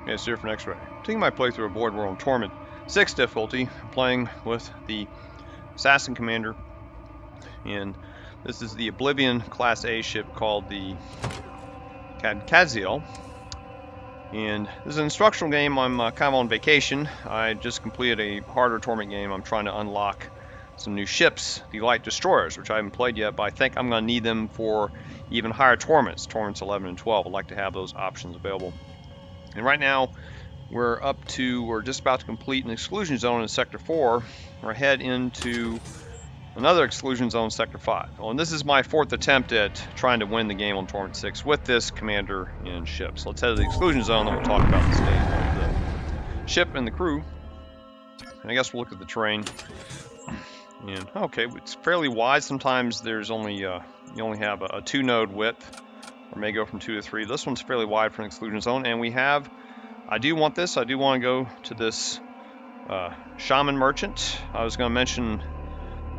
Yeah, it's here for X-Ray. Taking my playthrough aboard, we're on Torment 6 difficulty, playing with the Assassin Commander, and this is the Oblivion Class A ship called the Kadkaziel. And this is an instructional game. I'm kind of on vacation. I just completed a harder Torment game. I'm trying to unlock some new ships, the light destroyers, which I haven't played yet, but I think I'm going to need them for even higher Torments, Torments 11 and 12. I'd like to have those options available. And right now, we're just about to complete an exclusion zone in Sector 4. We're ahead into another exclusion zone in Sector 5. Well, and this is my 4th attempt at trying to win the game on Torment 6 with this commander and ship. So let's head to the exclusion zone, then we'll talk about the state of the ship and the crew. And I guess we'll look at the terrain. And okay, it's fairly wide. Sometimes there's only you only have a 2-node width, or may go from 2 to 3. This one's fairly wide for an exclusion zone, and we have. I do want this. I do want to go to this Shaman merchant. I was going to mention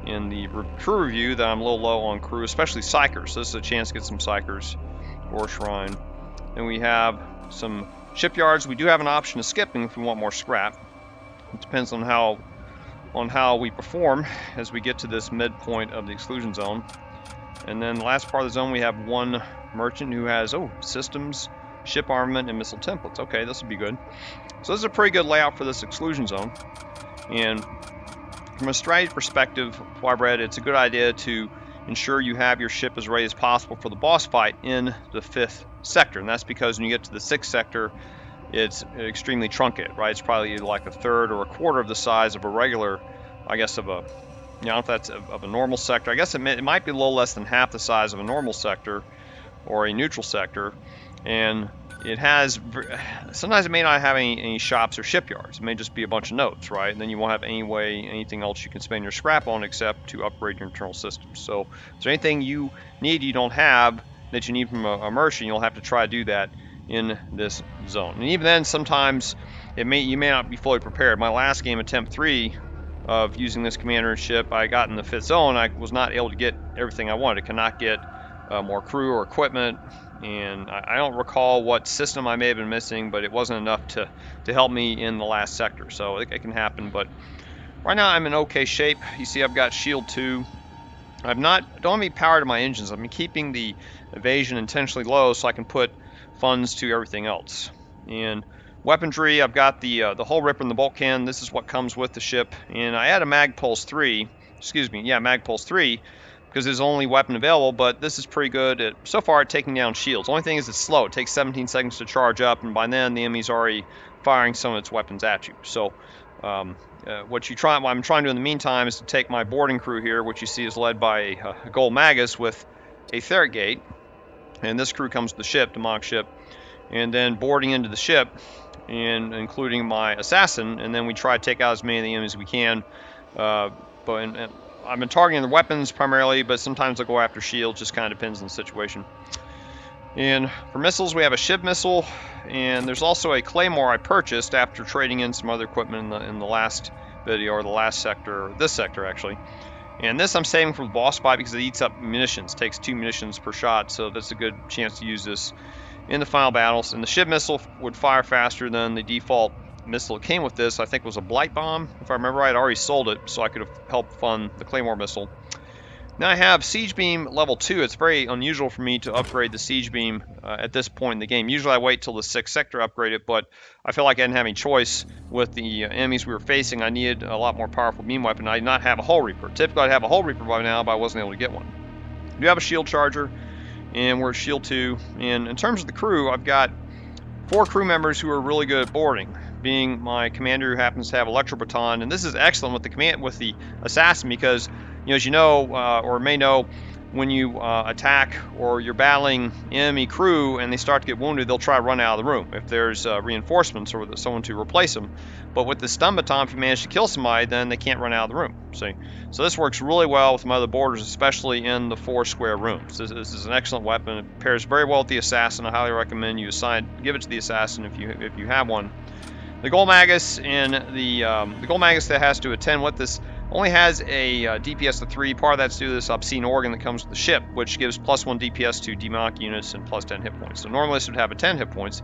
in the crew review that I'm a little low on crew, especially psykers. So this is a chance to get some psykers. Gore Shrine. Then we have some shipyards. We do have an option of skipping if we want more scrap. It depends on how we perform as we get to this midpoint of the exclusion zone. And then the last part of the zone, we have one merchant who has systems, ship armament, and missile templates. Okay, this will be good. So this is a pretty good layout for this exclusion zone. And from a strategy perspective, what I've read, it's a good idea to ensure you have your ship as ready as possible for the boss fight in the 5th sector. And that's because when you get to the 6th sector, it's extremely truncated, right? It's probably like a third or a quarter of the size of a regular, I guess, of a, you know, if that's of a normal sector. I guess it might be a little less than half the size of a normal sector or a neutral sector. And it has, sometimes it may not have any shops or shipyards. It may just be a bunch of nodes, right? And then you won't have anything else you can spend your scrap on except to upgrade your internal systems. So is there anything you don't have that you need from a merchant, you'll have to try to do that in this zone. And even then, sometimes you may not be fully prepared. My last game, attempt 3 of using this commander and ship, I got in the 5th zone. I was not able to get everything I wanted. I could not get more crew or equipment, and I don't recall what system I may have been missing, but it wasn't enough to help me in the last sector. So it can happen, but right now I'm in okay shape. You see I've got shield 2. Don't have any power to my engines. I'm keeping the evasion intentionally low so I can put funds to everything else. And weaponry, I've got the hull ripper and the bolt cannon. This is what comes with the ship. And I add a Magpulse 3, Magpulse 3, because it's the only weapon available, but this is pretty good so far at taking down shields. The only thing is it's slow. It takes 17 seconds to charge up, and by then the enemy's already firing some of its weapons at you. So what I'm trying to do in the meantime is to take my boarding crew here, which you see is led by a Ghoul Magus with a Frigate. And this crew comes to the ship, the mock ship, and then boarding into the ship, and including my assassin, and then we try to take out as many of the enemies as we can. But I've been targeting the weapons primarily, but sometimes I'll go after shields, just kind of depends on the situation. And for missiles, we have a ship missile, and there's also a claymore I purchased after trading in some other equipment in the last video, or the last sector, or this sector actually. And this I'm saving for the boss fight because it eats up munitions. It takes 2 munitions per shot, so that's a good chance to use this in the final battles. And the ship missile would fire faster than the default missile that came with this. I think it was a Blight Bomb. If I remember right, I already sold it, so I could have helped fund the Claymore missile. Now I have Siege Beam level 2. It's very unusual for me to upgrade the Siege Beam at this point in the game. Usually I wait till the 6th sector upgrade it, but I feel like I didn't have any choice with the enemies we were facing. I needed a lot more powerful beam weapon. I did not have a Hull Reaper. Typically I'd have a Hull Reaper by now, but I wasn't able to get one. I do have a Shield Charger, and we're at Shield 2. And in terms of the crew, I've got 4 crew members who are really good at boarding, being my commander who happens to have Electro Baton. And this is excellent with the assassin because, as you know, or may know, when you attack or you're battling enemy crew and they start to get wounded, they'll try to run out of the room if there's reinforcements or someone to replace them. But with the stun baton, if you manage to kill somebody, then they can't run out of the room. See? So this works really well with my other boarders, especially in the 4 square rooms. This is an excellent weapon. It pairs very well with the assassin. I highly recommend you give it to the assassin if you have one. The Ghoul Magus and the Ghoul Magus that has to attend with this only has a DPS of 3. Part of that's due to this obscene organ that comes with the ship, which gives +1 DPS to demonic units and +10 hit points. So normally this would have a 10 hit points,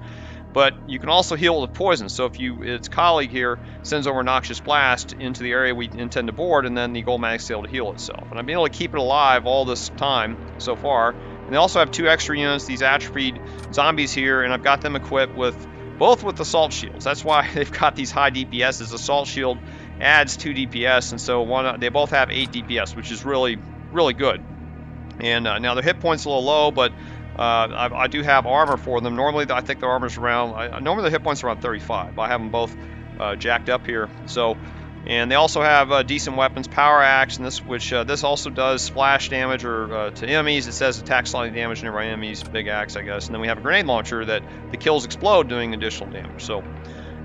but you can also heal with poison. So if its colleague here sends over a Noxious Blast into the area we intend to board, and then the Ghoul Magus is able to heal itself. And I've been able to keep it alive all this time so far. And they also have 2 extra units, these atrophied zombies here, and I've got them equipped with both with assault shields. That's why they've got these high DPSs. Assault shield adds 2 DPS, and so they both have 8 DPS, which is really, really good. And now their hit points are a little low, but I do have armor for them. Normally, I think their armor's around. Normally, the hit points are around 35. I have them both jacked up here. So, and they also have decent weapons, power axe, and this also does splash damage or to enemies. It says attack slightly damage nearby enemies. Big axe, I guess. And then we have a grenade launcher that the kills explode, doing additional damage. So,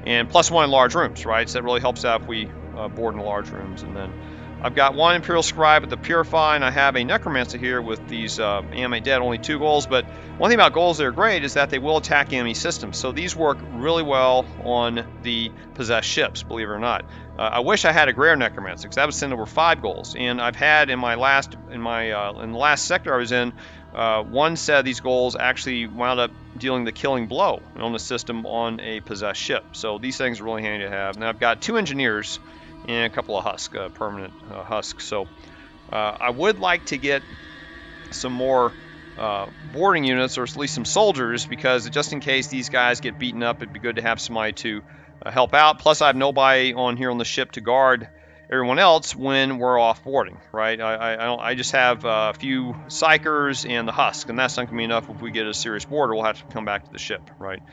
and +1 in large rooms, right? So that really helps out if we board in large rooms. And then I've got 1 Imperial Scribe with the Purify, and I have a Necromancer here with these animate dead, only 2 Ghouls. But one thing about Ghouls that are great is that they will attack enemy systems. So these work really well on the possessed ships, believe it or not. I wish I had a Greater Necromancer, because that would send over 5 Ghouls. And I've had in the last sector I was in, one set of these Ghouls actually wound up dealing the killing blow on the system on a possessed ship. So these things are really handy to have. And I've got 2 Engineers and a couple of husks, permanent husks. So I would like to get some more boarding units, or at least some soldiers, because just in case these guys get beaten up, it'd be good to have somebody to help out. Plus, I have nobody on here on the ship to guard everyone else when we're off boarding, right? I just have a few psykers and the husk, and that's not going to be enough. If we get a serious boarder, we'll have to come back to the ship, right?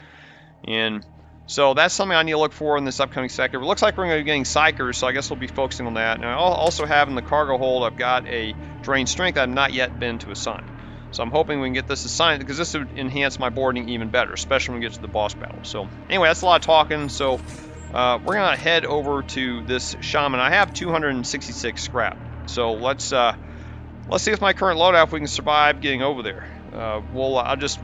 And so that's something I need to look for in this upcoming sector. It looks like we're going to be getting psykers, so I guess we'll be focusing on that. And I also have in the cargo hold, I've got a drained strength I've not yet been to assign. So I'm hoping we can get this assigned, because this would enhance my boarding even better, especially when we get to the boss battle. So anyway, that's a lot of talking. So we're going to head over to this Shaman. I have 266 scrap. So let's see with my current loadout if we can survive getting over there. I'll just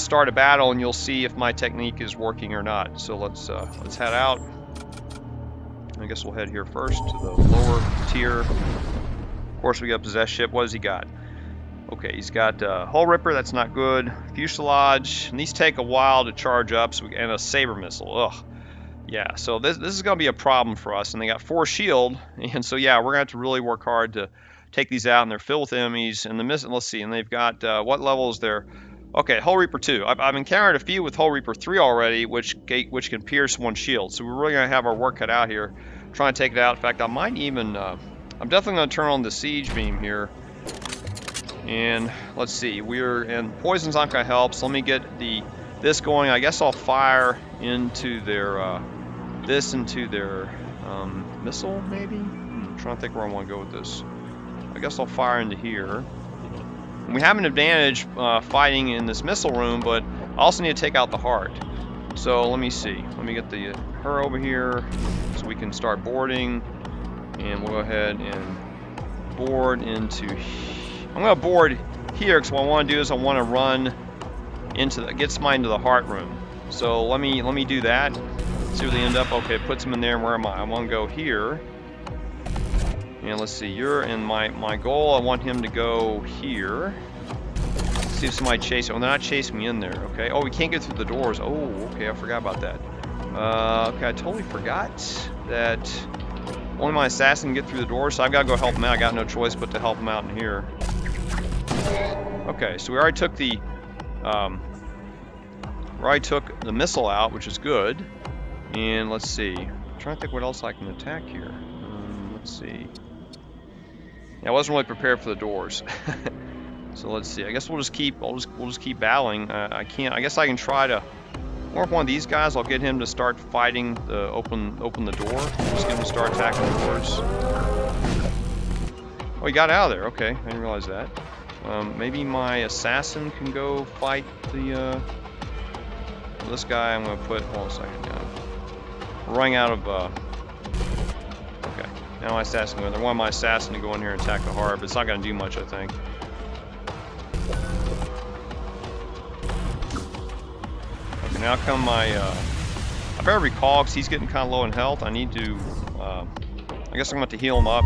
start a battle, and you'll see if my technique is working or not. So let's head out. I guess we'll head here first to the lower tier. Of course, we got possessed ship. What has he got? Okay, he's got hull ripper. That's not good. Fuselage. And these take a while to charge up. And a saber missile. Ugh. Yeah. So this is going to be a problem for us. And they got 4 shield. And so yeah, we're going to have to really work hard to take these out, and they're filled with enemies. And the missile, let's see, and they've got what level is there? Okay, Hull Reaper 2. I've encountered a few with Hull Reaper 3 already, which can pierce 1 shield. So we're really gonna have our work cut out here, trying to take it out. In fact, I might even, I'm definitely gonna turn on the siege beam here. And let's see, and poison's not gonna help. So let me get this going. I guess I'll fire into their missile, maybe. I'm trying to think where I want to go with this. I guess I'll fire into here. And we have an advantage fighting in this missile room, but I also need to take out the heart. So let me see. Let me get her over here so we can start boarding. And we'll go ahead and board into. I'm going to board here because what I want to do is I want to run get somebody into the heart room. So let me do that. See where they end up. Okay, it puts them in there. Where am I? I want to go here. And let's see, you're in my goal. I want him to go here. Let's see if somebody chases. Oh, they're not chasing me in there. Okay. Oh, we can't get through the doors. Oh, okay. I forgot about that. Okay, I totally forgot that only my assassin can get through the doors, so I've got to go help him out. I got no choice but to help him out in here. Okay, so we already took the missile out, which is good. And let's see. I'm trying to think what else I can attack here. Let's see. Yeah, I wasn't really prepared for the doors. So let's see. I guess we'll just keep battling. I guess I can try to work one of these guys. I'll get him to start fighting open the door. Just get him to start attacking the doors. Oh, he got out of there. Okay, I didn't realize that. Maybe my assassin can go fight this guy. I'm gonna put. Hold on a second. We're running out of. Okay. Now my assassin going there. I want my assassin to go in here and attack the heart, but it's not going to do much, I think. Okay, now come my. I better recall because he's getting kind of low in health. I need to. I guess I'm going to have to heal him up.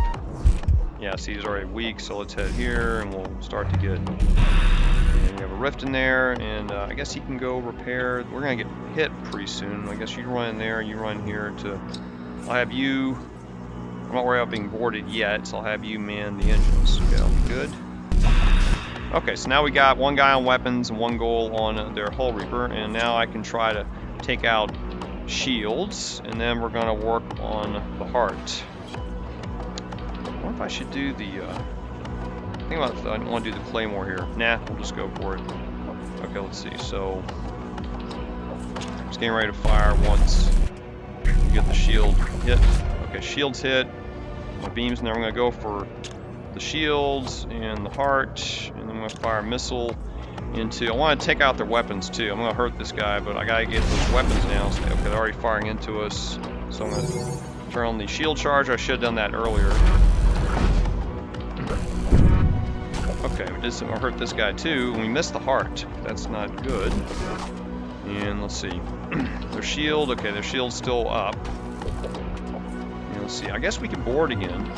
Yeah, see, he's already weak, so let's head here and we'll start to get. And we have a rift in there, and I guess he can go repair. We're gonna get hit pretty soon. I guess you run in there, and you run here to. I'll have you. I'm not worried about being boarded yet, so I'll have you man the engines. Okay, that'll be good. Okay, so now we got one guy on weapons and one goal on their Hull Reaper, and now I can try to take out shields, and then we're gonna work on the heart. I wonder if I should do the. Think about if I don't want to do the claymore here. Nah, we'll just go for it. Okay, let's see. So, just getting ready to fire once we get the shield hit. Okay, shields hit. My beams, and then we're gonna go for the shields and the heart, and then I'm gonna fire a missile into. I want to take out their weapons too. I'm gonna hurt this guy, but I gotta get those weapons down. So, okay, they're already firing into us. So I'm gonna turn on the shield charge. I should have done that earlier. Okay, we did some. I hurt this guy too, and we missed the heart. That's not good. And let's see, their shield. Okay, their shield's still up. And let's see. I guess we can board again.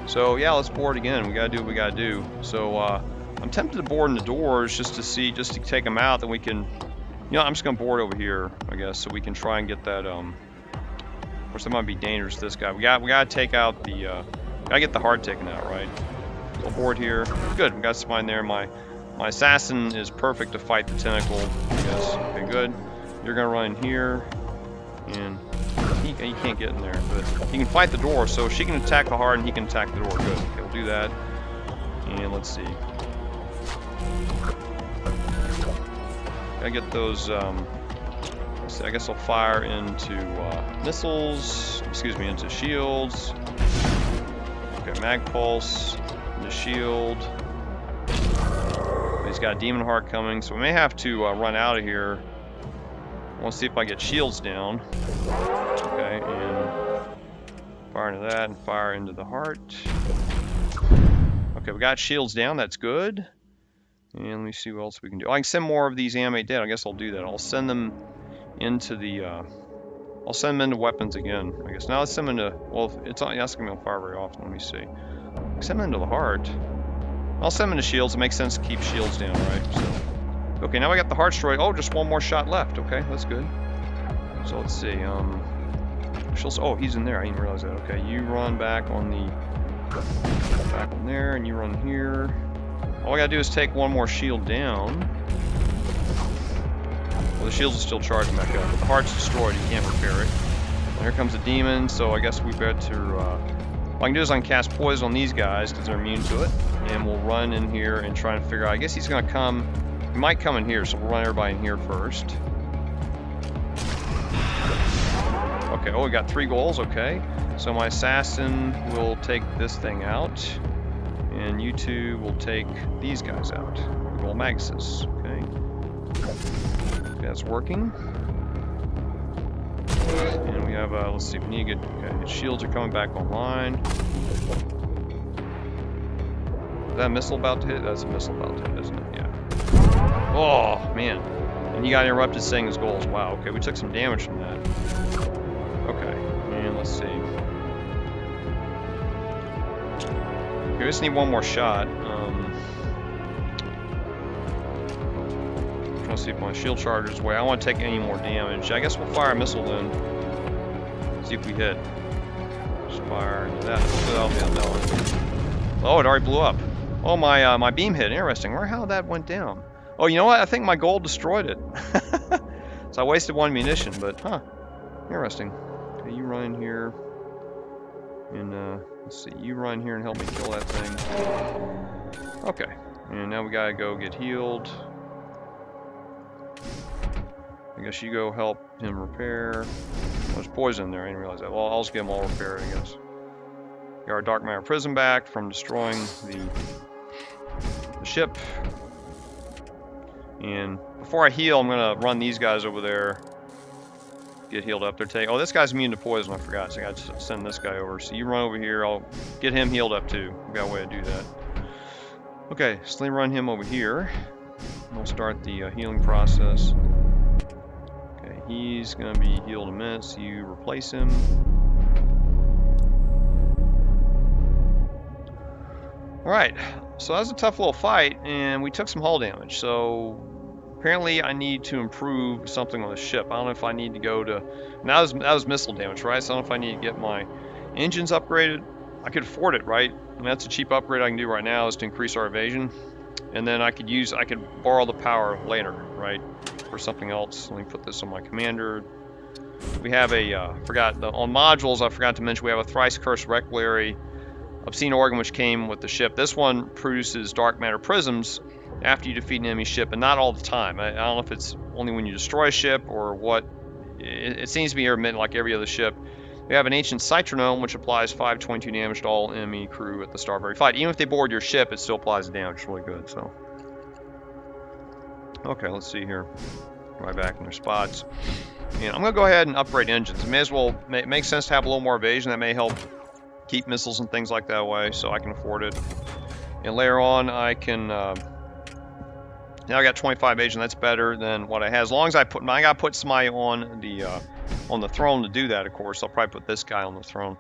So yeah, let's board again. We gotta do what we gotta do. So I'm tempted to board in the doors just to see, just to take them out. Then we can, you know, I'm just gonna board over here, I guess, so we can try and get that. Of course, that might be dangerous. This guy. We gotta take out the. Gotta get the heart taken out, right? So board here. Good. We got some mine there. My assassin is perfect to fight the tentacle. Yes. Okay. Good. You're gonna run in here, and he can't get in there, but he can fight the door. So she can attack the heart, and he can attack the door. Good. Okay, we'll do that. And let's see. Gotta get those. Let's see, I guess I'll fire into missiles. Excuse me, into shields. Okay, mag pulse. The shield. He's got a demon heart coming, so we may have to run out of here. I want to see if I get shields down. Okay, and fire into that and fire into the heart. Okay, we got shields down. That's good. And let me see what else we can do. I can send more of these animate dead. I guess I'll do that. I'll send them into the. I'll send them into weapons again. I guess now let's send them into. Well, it's not asking me to fire very often. Let me see. Send them into the heart. I'll send them into shields. It makes sense to keep shields down, right? So, okay, now we got the heart destroyed. Oh, just one more shot left. Okay, that's good. So let's see. Oh, he's in there. I didn't realize that. Okay, you run back on there, and you run here. All I gotta do is take one more shield down. Well, the shields are still charging back up, but the heart's destroyed. You can't repair it. And here comes a demon. So I guess we better. What I can do is I can cast poison on these guys because they're immune to it, and we'll run in here and try and figure out. I guess he's gonna come. He might come in here, so we'll run everybody in here first. Okay. Oh, we got 3 goals. Okay. So my assassin will take this thing out, and you two will take these guys out. Ghoul Magus. Okay. That's working. And we have, let's see, we need to get, okay, his shields are coming back online. Is that a missile about to hit? That's a missile about to hit, isn't it? Yeah. Oh, man. And he got interrupted saying his goals. Wow, okay, we took some damage from that. Okay, and let's see. Okay, we just need one more shot. Trying to see if my shield charger's away. I don't want to take any more damage. I guess we'll fire a missile then. See if we hit. Just fire into that. That'll be on that one. Oh, it already blew up. Oh, my beam hit. Interesting. Where how that went down? Oh, you know what? I think my gold destroyed it. So I wasted 1 munition, but huh. Interesting. Okay, you run in here. And let's see. You run here and help me kill that thing. Okay. And now we gotta go get healed. I guess you go help him repair. There's poison in there, I didn't realize that. Well, I'll just get them all repaired, I guess. Got our Dark Matter Prism back from destroying the ship. And before I heal, I'm gonna run these guys over there. Get healed up. Oh, this guy's immune to poison, I forgot, so I gotta send this guy over. So you run over here, I'll get him healed up too. We got a way to do that. Okay, so let me run him over here. We'll start the healing process. Okay, he's gonna be healed in a minute, so you replace him. Alright, So that was a tough little fight, and we took some hull damage. So apparently I need to improve something on the ship. I don't know if I need to go to... Now that was missile damage, right? So I don't know if I need to get my engines upgraded. I could afford it, right? I mean, that's a cheap upgrade I can do right now, is to increase our evasion. And then I could borrow the power later, right? For something else. Let me put this on my commander. We have on modules, I forgot to mention, we have a thrice cursed reliquary, Obscene Organ, which came with the ship. This one produces dark matter prisms after you defeat an enemy ship, and not all the time. I don't know if it's only when you destroy a ship or what. It seems to be intermittent like every other ship. We have an ancient citronome, which applies 522 damage to all enemy crew at the start of every fight. Even if they board your ship, it still applies the damage. It's really good. So, okay, let's see here. Right back in their spots. And I'm going to go ahead and upgrade engines. It may as well make sense to have a little more evasion. That may help keep missiles and things like that away, so I can afford it. And later on, I can... now I got 25 evasion. That's better than what I had. As long as I got to put somebody on the throne to do that. Of course, I'll probably put this guy on the throne.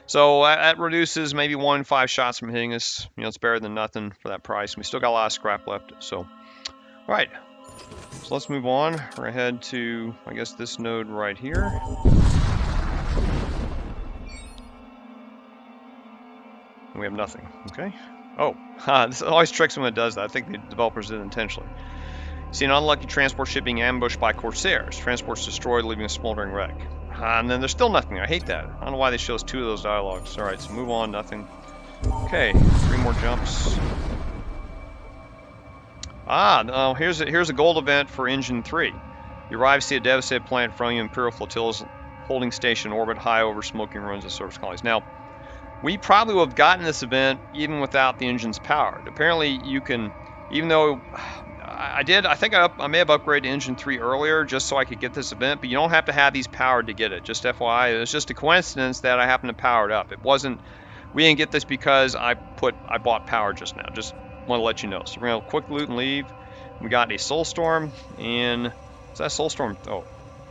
So that reduces maybe 1 in 5 shots from hitting us. You know, it's better than nothing for that price. We still got a lot of scrap left. So, all right. So let's move on. We're ahead to, I guess, this node right here. We have nothing. Okay. Oh, this always tricks when it does that. I think the developers did it intentionally. See an unlucky transport ship being ambushed by Corsairs. Transport's destroyed, leaving a smoldering wreck. And then there's still nothing. I hate that. I don't know why they show us 2 of those dialogues. Alright, so move on, nothing. Okay, 3 more jumps. No, here's a gold event for Engine 3. You arrive, see a devastated planet in front of you, Imperial flotillas holding station in orbit high over smoking ruins of surface colonies. Now, we probably would have gotten this event even without the engines powered. Apparently, you can, even though I think I may have upgraded Engine 3 earlier just so I could get this event, but you don't have to have these powered to get it. Just FYI, it was just a coincidence that I happened to power it up. It wasn't, we didn't get this because I bought power just now. Just want to let you know. So we're going to quick loot and leave. We got a Soulstorm, and is that Soulstorm? Oh,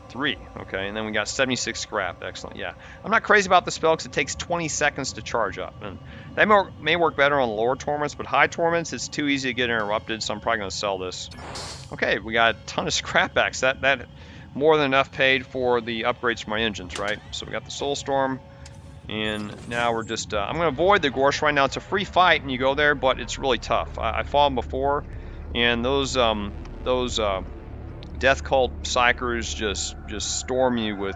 3. Okay, and then we got 76 scrap. Excellent. Yeah, I'm not crazy about the spell because it takes 20 seconds to charge up, and that may work better on lower torments, but high torments, it's too easy to get interrupted, so I'm probably going to sell this. Okay, we got a ton of scrapbacks. That more than enough paid for the upgrades for my engines, right? So we got the Soulstorm, and now we're just I'm going to avoid the Gore right now. It's a free fight, and you go there, but it's really tough. I fought them before, and those Death Cult psykers just storm you with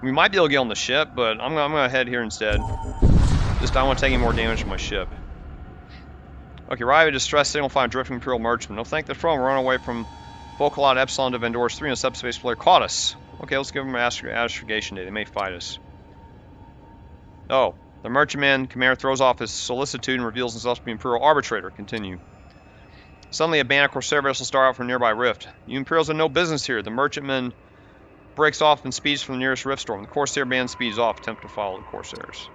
we might be able to get on the ship, but I'm gonna head here instead. Just I don't want to take any more damage from my ship. Okay, arrive at distress signal, find drifting Imperial merchantman. No, thank the throne. We're on our way from Volcolot Epsilon to Vendor's 3, and a subspace player caught us. Okay, let's give them Astrogation Data. They may fight us. Oh, the merchantman commander throws off his solicitude and reveals himself to be Imperial Arbitrator. Continue. Suddenly, a band of Corsair vessels start out from a nearby rift. You Imperials have no business here. The merchantman breaks off and speeds from the nearest rift storm. The Corsair band speeds off, attempt to follow the Corsairs.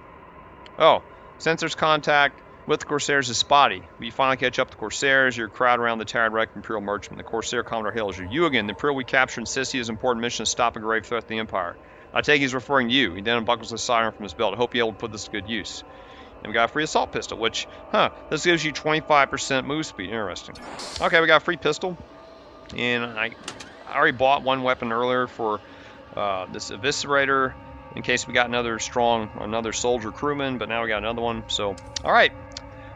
Oh, sensors contact with the Corsairs is spotty. But you finally catch up to the Corsairs. You're crowded around the tired wrecked Imperial merchantman. The Corsair Commodore hails you. You again. The Imperial we captured insists he has an important mission to stop a grave threat to the Empire. I take he's referring to you. He then unbuckles the siren from his belt. I hope you're able to put this to good use. And we got a free assault pistol, which, this gives you 25% move speed. Interesting. Okay, we got a free pistol. And I already bought one weapon earlier for this Eviscerator in case we got another soldier crewman, but now we got another one. So, all right.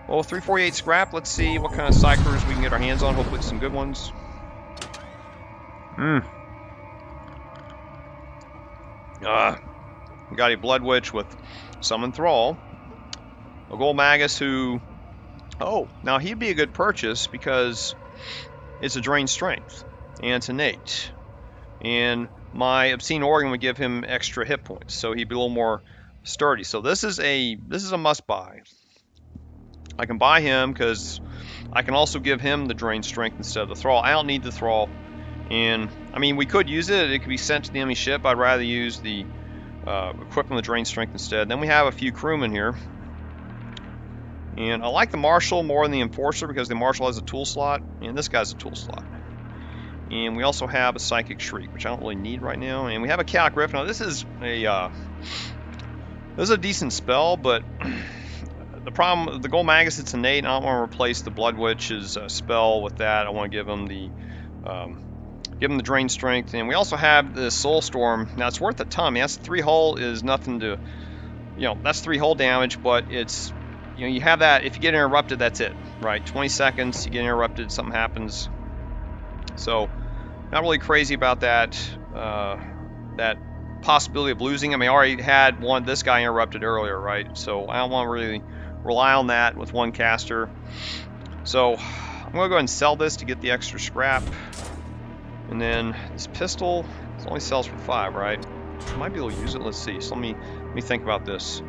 Well, 348 scrap. Let's see what kind of psykers we can get our hands on. Hopefully some good ones. We got a Bloodwitch with Summon Thrall. A Ghoul Magus who, now he'd be a good purchase because it's a drained strength and it's innate. And my Obscene Organ would give him extra hit points, so he'd be a little more sturdy. So this is a must buy. I can buy him because I can also give him the drained strength instead of the Thrall. I don't need the Thrall, and I mean we could use it. It could be sent to the enemy ship. I'd rather use the equipment with drained strength instead. Then we have a few crewmen here. And I like the Marshall more than the Enforcer because the Marshall has a tool slot, and this guy's a tool slot. And we also have a Psychic Shriek, which I don't really need right now. And we have a Chaotic Rift. Now this is a decent spell, but the problem, the Ghoul Magus, it's innate. I don't want to replace the Bloodwitch's spell with that. I want to give him the drain strength, and we also have the Soul Storm. Now it's worth a ton. I mean, that's 3 hull is nothing to, that's 3 hull damage, but it's, you have that. If you get interrupted, that's it, right? 20 seconds, you get interrupted, something happens. So, not really crazy about that. That possibility of losing. I mean, I already had this guy interrupted earlier, right? So I don't want to really rely on that with one caster. So I'm gonna go ahead and sell this to get the extra scrap. And then this pistol, it only sells for 5, right? I might be able to use it. Let's see. So let me think about this.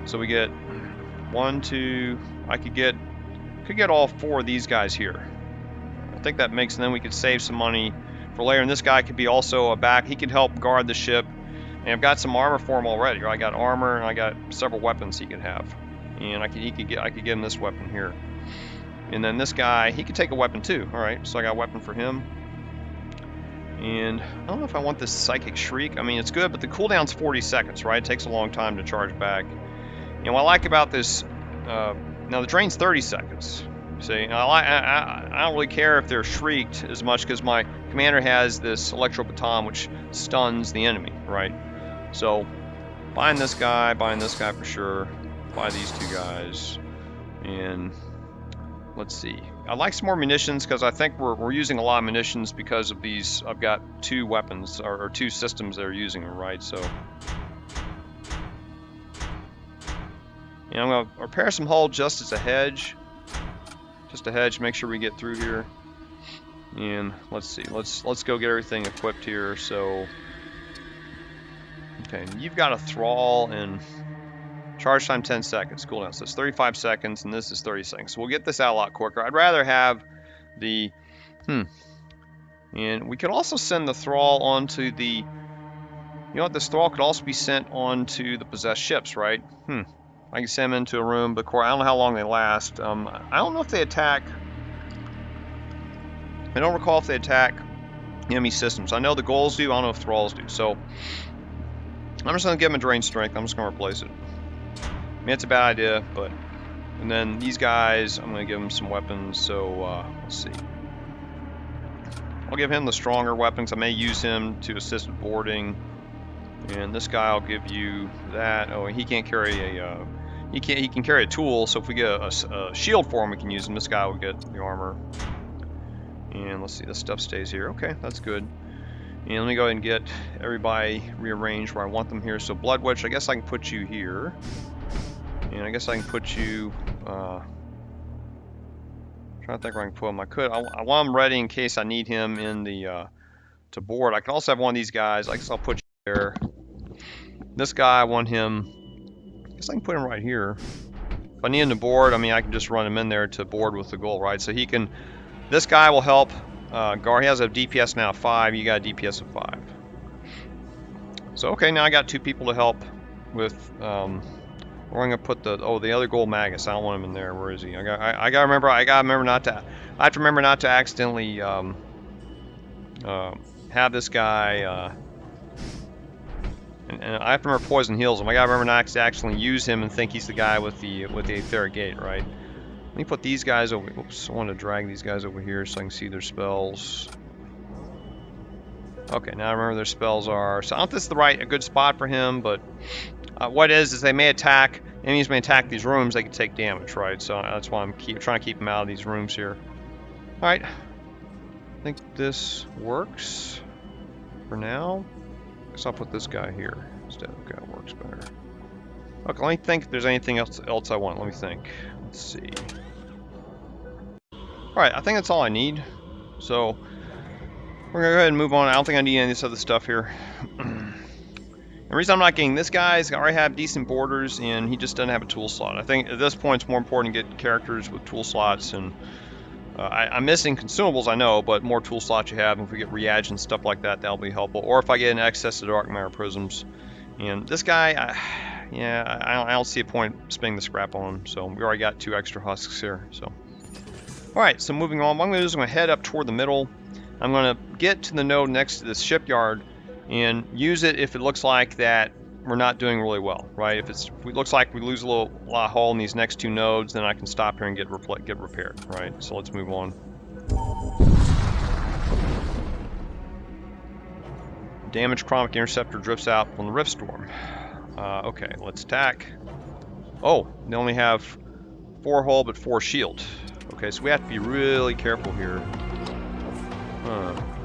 So we get 1, 2. I could get all 4 of these guys here. I think that makes, and then we could save some money for later. And this guy could be also a back. He could help guard the ship. And I've got some armor for him already. Right? I got armor and I got several weapons he could have. And I could give him this weapon here. And then this guy, he could take a weapon too. All right. So I got a weapon for him. And I don't know if I want this Psychic Shriek. I mean, it's good, but the cooldown's 40 seconds, right? It takes a long time to charge back. And what I like about this, now the drain's 30 seconds. See, I don't really care if they're shrieked as much because my commander has this electro baton which stuns the enemy, right? So, buying this guy for sure. Buy these 2 guys, and let's see. I'd like some more munitions because I think we're using a lot of munitions because of these. I've got 2 weapons or 2 systems that are using them, right? So, and I'm gonna repair some hull just as a hedge. Just a hedge, make sure we get through here. And let's see, let's go get everything equipped here. So, okay, you've got a thrall and charge time 10 seconds. Cooldown, so it's 35 seconds, and this is 30 seconds. So we'll get this out a lot quicker. I'd rather have the and we could also send the thrall onto the. You know what? This thrall could also be sent onto the possessed ships, right? I can send them into a room, but I don't know how long they last. I don't know if they attack. I don't recall if they attack enemy systems. I know the Ghouls do. I don't know if Thralls do. So I'm just going to give them a drain strength. I'm just going to replace it. I mean, it's a bad idea, but... And then these guys, I'm going to give them some weapons. So let's see. I'll give him the stronger weapons. I may use him to assist with boarding. And this guy, I'll give you that. Oh, he can't carry a... He can carry a tool, so if we get a shield for him, we can use him. This guy will get the armor. And let's see, this stuff stays here. Okay, that's good. And let me go ahead and get everybody rearranged where I want them here. So Bloodwitch, I guess I can put you here. And I guess I can put you... trying to think where I can put him. I want him ready in case I need him in the... to board. I can also have one of these guys. I guess I'll put you there. This guy, I want him... I guess I can put him right here. If I need him to board, I mean, I can just run him in there to board with the Ghoul, right? So he can... This guy will help. Gore, he has a DPS now of 5. You got a DPS of 5. So, okay, now I got 2 people to help with... where I'm gonna put the... Oh, the other Ghoul Magus. I don't want him in there. Where is he? I gotta remember not to... I have to remember not to accidentally have this guy... And I have to remember poison heals him. I gotta remember not to actually use him and think he's the guy with the etheric gate, right? Let me put these guys over. Oops, I want to drag these guys over here so I can see their spells. Okay, now I remember their spells are. So I don't think this is a good spot for him, but what is they may attack. Enemies may attack these rooms. They can take damage, right? So that's why I'm trying to keep them out of these rooms here. All right, I think this works for now. I'll put this guy here instead. Okay, that works better. Okay, let me think if there's anything else I want. Let me think. Let's see. Alright, I think that's all I need. So, we're going to go ahead and move on. I don't think I need any of this other stuff here. The reason I'm not getting this guy is I already have decent borders, and he just doesn't have a tool slot. I think at this point it's more important to get characters with tool slots, and I'm missing consumables, I know, but more tool slots you have, if we get reagents, stuff like that, that'll be helpful. Or if I get an excess of dark matter prisms. And this guy, I don't see a point spending the scrap on him, so we already got 2 extra husks here. So, alright, so moving on, what I'm going to do is I'm going to head up toward the middle. I'm going to get to the node next to this shipyard and use it if it looks like that we're not doing really well, right? If it looks like we lose a lot of hull in these next two nodes, then I can stop here and get repaired, right? So let's move on. Damaged Kromic Interceptor drifts out on the Rift Storm. Okay, let's attack. Oh, they only have 4 hull but 4 shield. Okay, so we have to be really careful here.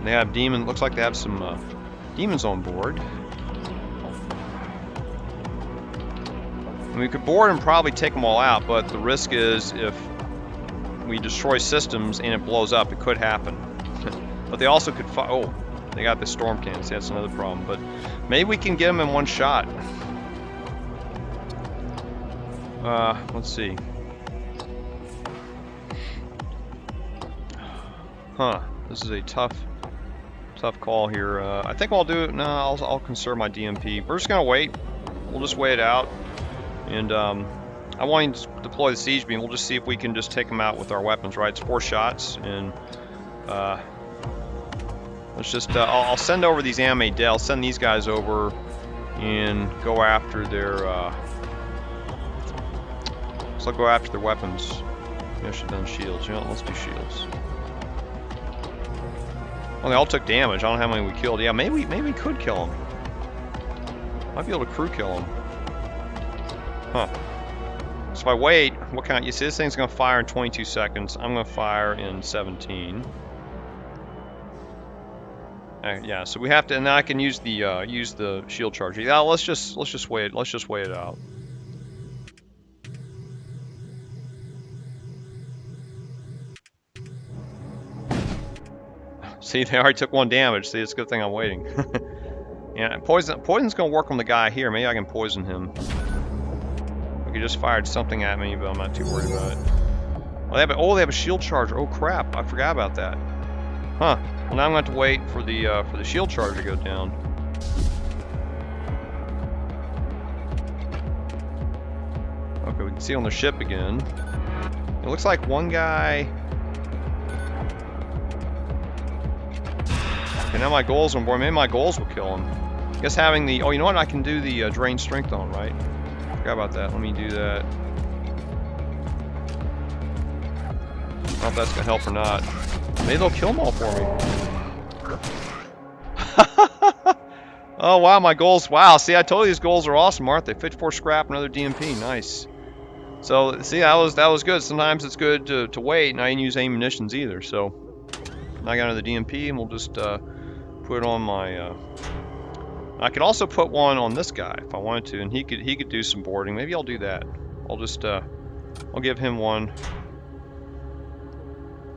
They have demon. Looks like they have some demons on board. And we could board and probably take them all out, but the risk is if we destroy systems and it blows up, it could happen. But they also could fire. Oh, they got the storm cannons. That's another problem. But maybe we can get them in one shot. Let's see. This is a tough call here. I think I'll do it. No, I'll conserve my DMP. We're just gonna wait. We'll just wait it out. And I want to deploy the siege beam. We'll just see if we can just take them out with our weapons. Right? It's 4 shots, and let's just. I'll send over these anime dead. I'll send these guys over and go after their. So I'll go after their weapons. Maybe I should have done shields. You know, let's do shields. Well, they all took damage. I don't know how many we killed. Yeah, maybe we could kill them. Might be able to crew kill them. Huh. So if I wait, what kind? You see, this thing's gonna fire in 22 seconds. I'm gonna fire in 17. Yeah. So we have to, and then I can use the shield charge. Yeah. Let's just wait. Let's just wait it out. See, they already took 1 damage. See, it's a good thing I'm waiting. Yeah, poison's gonna work on the guy here. Maybe I can poison him. He just fired something at me, but I'm not too worried about it. Oh, they have a shield charger. Oh crap! I forgot about that. Huh? Well, now I'm gonna have to wait for the shield charger to go down. Okay, we can see on the ship again. It looks like one guy. Okay, now my Ghouls on board. Maybe my Ghouls will kill him. I guess having the... Oh, you know what? I can do the drain strength on, right? Forgot about that. Let me do that. I don't know if that's going to help or not. Maybe they'll kill them all for me. Oh, wow, my Ghouls. Wow, see, I told you these Ghouls are awesome, aren't they? 54 scrap, another DMP. Nice. So, see, that was good. Sometimes it's good to wait, and I didn't use any munitions either, so... I got another DMP, and we'll just put it on my... I could also put one on this guy if I wanted to, and he could do some boarding. Maybe I'll do that. I'll just I'll give him one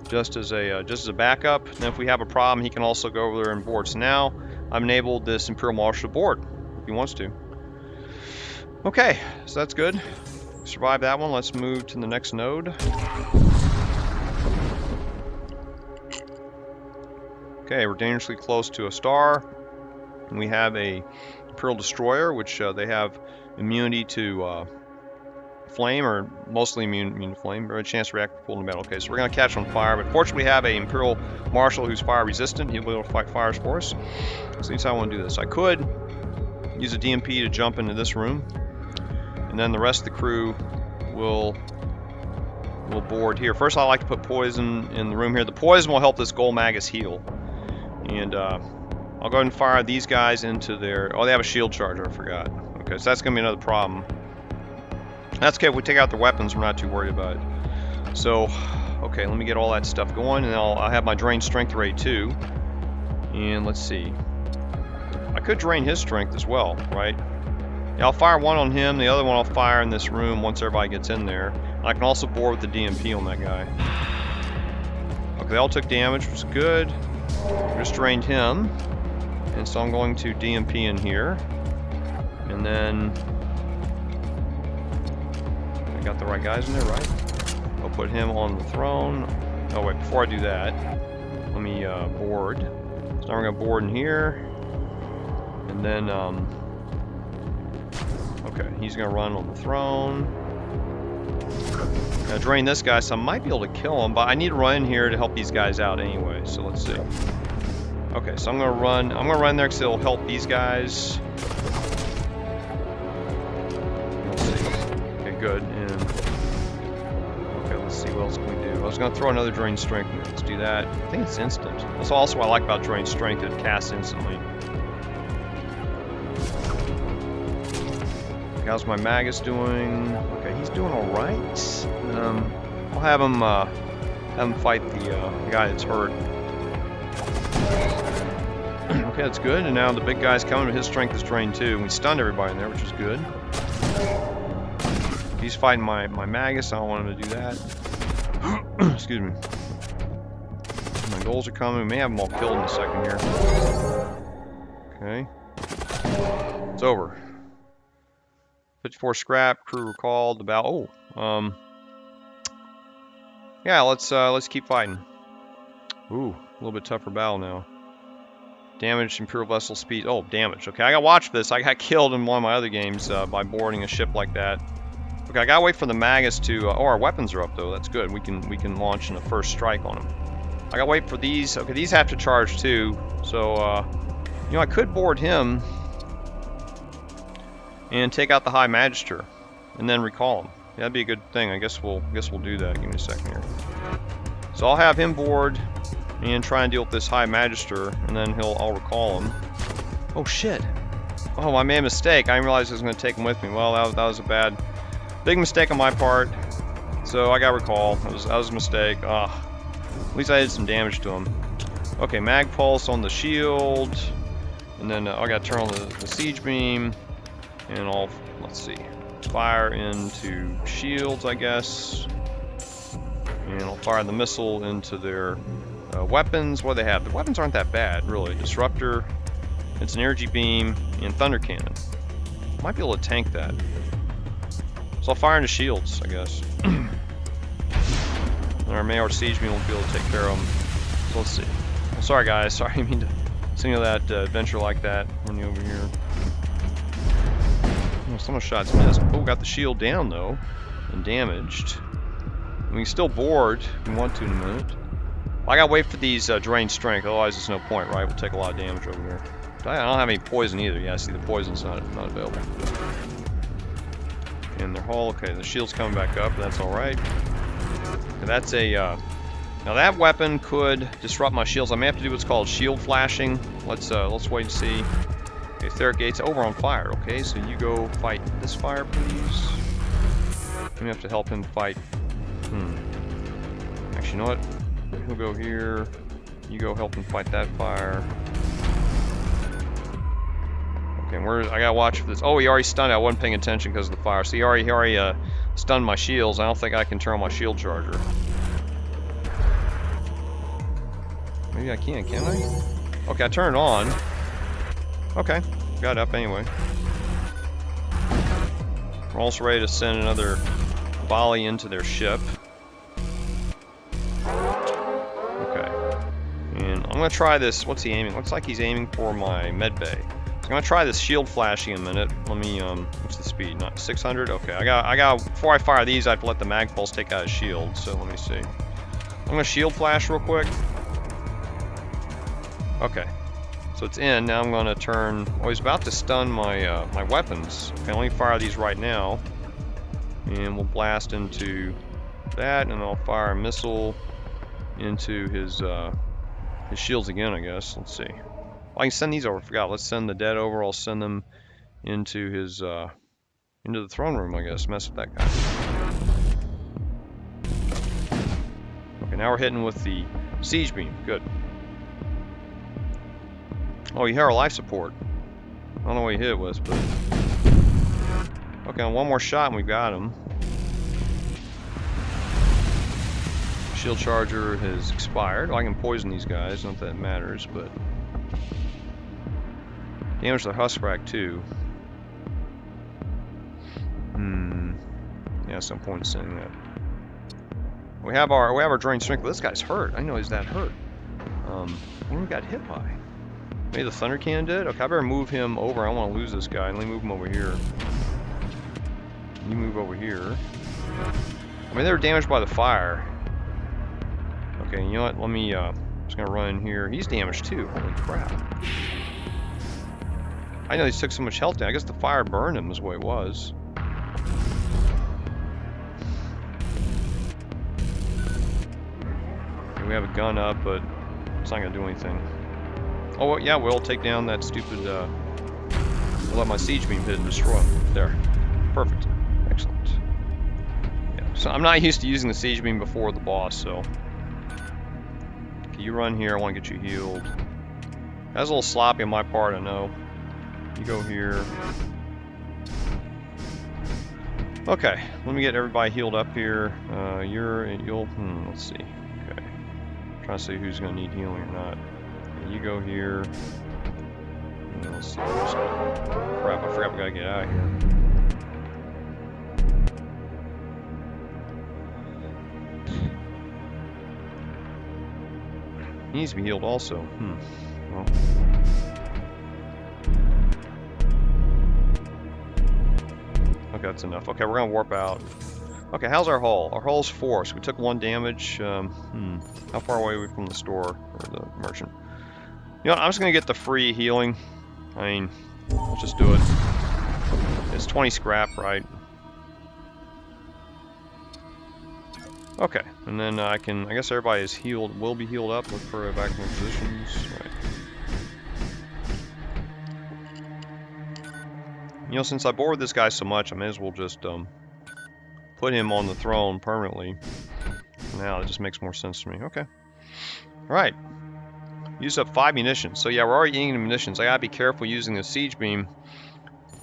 just as a backup. And if we have a problem, he can also go over there and board. So now I've enabled this Imperial Marshall to board if he wants to. Okay, so that's good. Survive that one. Let's move to the next node. Okay, we're dangerously close to a star. And we have a Imperial Destroyer, which they have immunity to flame, or mostly immune to flame. Very chance to react with pulled in battle. Okay, so we're going to catch on fire, but fortunately we have a Imperial Marshall who's fire resistant. He'll be able to fight fires for us. So that's how I want to do this. I could use a DMP to jump into this room, and then the rest of the crew will board here. First, I like to put poison in the room here. The poison will help this Ghoul Magus heal. And I'll go ahead and fire these guys into their... Oh, they have a shield charger, I forgot. Okay, so that's going to be another problem. That's okay, if we take out their weapons, we're not too worried about it. So, okay, let me get all that stuff going, and I'll have my drain strength rate too. And let's see. I could drain his strength as well, right? Yeah, I'll fire one on him, the other one I'll fire in this room once everybody gets in there. And I can also board with the DMP on that guy. Okay, they all took damage, which is good. Just drained him, and so I'm going to DMP in here, and then I got the right guys in there, right? I'll put him on the throne. Oh wait, before I do that, let me board. So now we're going to board in here, and then okay, he's going to run on the throne. Now drain this guy, so I might be able to kill him, but I need to run in here to help these guys out anyway. So let's see. Okay, so I'm gonna run there because it'll help these guys. good. And okay, let's see what else can we do. I was going to throw another Drain Strength. Let's do that. I think it's instant. That's also what I like about Drain Strength. It casts instantly. How's my Magus doing? Okay, he's doing all right. I'll have him fight the guy that's hurt. Okay, that's good. And now the big guy's coming, but his strength is drained too. We stunned everybody in there, which is good. He's fighting my Magus. I don't want him to do that. Excuse me. My Ghouls are coming. We may have them all killed in a second here. Okay. It's over. 54 scrap, crew recalled. Yeah, let's keep fighting. Ooh, a little bit tougher battle now. Damaged Imperial vessel speed. Oh, damage. Okay, I gotta watch this. I got killed in one of my other games by boarding a ship like that. Okay, I gotta wait for the Magus to. Oh, our weapons are up though. That's good. We can launch in a first strike on them. I gotta wait for these. Okay, these have to charge too. So, you know, I could board him and take out the High Magister, and then recall him. Yeah, that'd be a good thing. I guess we'll do that. Give me a second here. So I'll have him board and try and deal with this High Magister, and then I'll recall him. Oh shit! Oh, I made a mistake. I didn't realize I was going to take him with me. Well, that was a big mistake on my part. So I got recall. That was a mistake. At least I did some damage to him. Okay, Mag Pulse on the shield, and then I got to turn on the Siege Beam, and let's see, fire into shields, I guess, and I'll fire the missile into their weapons. What do they have? The weapons aren't that bad, really. Disruptor, it's an energy beam, and thunder cannon. Might be able to tank that. So I'll fire into shields, I guess. And our Mayor Siege Beam will be able to take care of them. So let's see. Oh, sorry guys, sorry, I didn't mean to signal that adventure like that when you over here. Oh, some of the shots missed. Oh, got the shield down though, and damaged. We can still board if we want to in a minute. I gotta wait for these drain strength, otherwise there's no point, right? We'll take a lot of damage over here. I don't have any poison either. Yeah, see the poison's not available. And their hull, okay, the shield's coming back up, that's alright. That's a now that weapon could disrupt my shields. I may have to do what's called shield flashing. Let's wait and see. Okay, Etheric Gate's over on fire. Okay, so you go fight this fire, please. We have to help him fight. Actually, you know what? He'll go here. You go help him fight that fire. Okay, I gotta watch for this. Oh, he already stunned. I wasn't paying attention because of the fire. So he already stunned my shields. I don't think I can turn on my shield charger. Maybe I can I? Okay, I turn it on. Okay, got it up anyway. We're also ready to send another volley into their ship. Okay. And I'm gonna try this. What's he aiming? Looks like he's aiming for my med bay. So I'm gonna try this shield flashing in a minute. Let me what's the speed? Not 600? Okay, I got before I fire these I have to let the mag pulse take out his shield, so let me see. I'm gonna shield flash real quick. Okay. So it's in. Now I'm gonna turn. Oh, he's about to stun my my weapons. Okay, let me fire these right now. And we'll blast into that, and I'll fire a missile into his shields again, I guess. Let's see. I can send these over. I forgot. Let's send the dead over. I'll send them into his into the throne room, I guess. Mess with that guy. Okay, now we're hitting with the siege beam. Good. Oh, you hear our life support. I don't know what he hit it with, but okay, one more shot and we've got him. Shield charger has expired. Well, I can poison these guys. Not that it matters, but damage the Huskrak too. Yeah, some point in saying that. We have our drain strength. This guy's hurt. I know he's that hurt. When we got hit by. Maybe the thunder cannon did? Okay, I better move him over. I don't want to lose this guy. Let me move him over here. You move over here. I mean, they were damaged by the fire. Okay, you know what? Let me, just gonna run in here. He's damaged too. Holy crap. I know he took so much health down. I guess the fire burned him is what it was. we have a gun up, but it's not going to do anything. Oh, well, yeah, we'll take down that stupid, we'll let my siege beam hit and destroy him. There. Perfect. Excellent. Yeah, so I'm not used to using the siege beam before the boss, so. Okay, you run here, I want to get you healed. That's a little sloppy on my part, I know. You go here. Okay, let me get everybody healed up here. Let's see. Okay. Trying to see who's going to need healing or not. Okay, you go here. Let's see. Crap, I forgot we got to get out of here. He needs to be healed also. Well. Okay, that's enough. Okay, we're gonna warp out. Okay, how's our hull? Our hull's 4, so we took 1 damage. How far away are we from the store or the merchant? You know, I'm just gonna get the free healing. I mean, let's just do it. It's 20 scrap, right? Okay, and then I guess everybody is healed, will be healed up. Look for back in their positions. Right. You know, since I bored this guy so much, I may as well just put him on the throne permanently. Now it just makes more sense to me. Okay. Alright. Use up 5 munitions. So yeah, we're already eating the munitions. I gotta be careful using the siege beam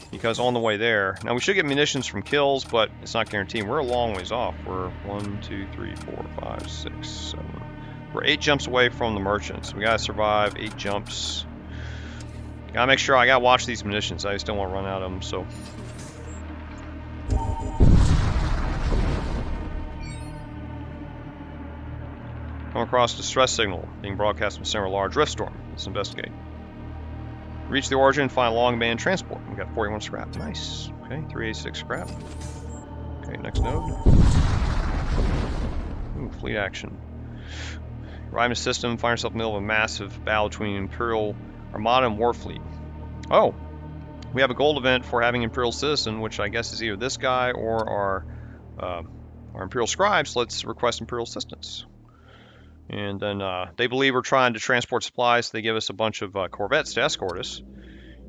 because on the way there. Now we should get munitions from kills, but it's not guaranteed. We're a long ways off. We're 1, 2, 3, 4, 5, 6, 7. We're 8 jumps away from the merchants. We gotta survive 8 jumps. Gotta make sure I gotta watch these munitions. I just don't want to run out of them, so. Come across distress signal being broadcast from center of a large rift storm. Let's investigate. Reach the origin, find a long band transport. We got 41 scrap. Nice. Okay, 386 scrap. Okay, next node. Ooh, fleet action. Arrive in the system, find yourself in the middle of a massive battle between Imperial Armada and Warfleet. Oh, we have a gold event for having Imperial Citizen, which I guess is either this guy or our Imperial Scribes. Let's request Imperial assistance. And then they believe we're trying to transport supplies, so they give us a bunch of corvettes to escort us.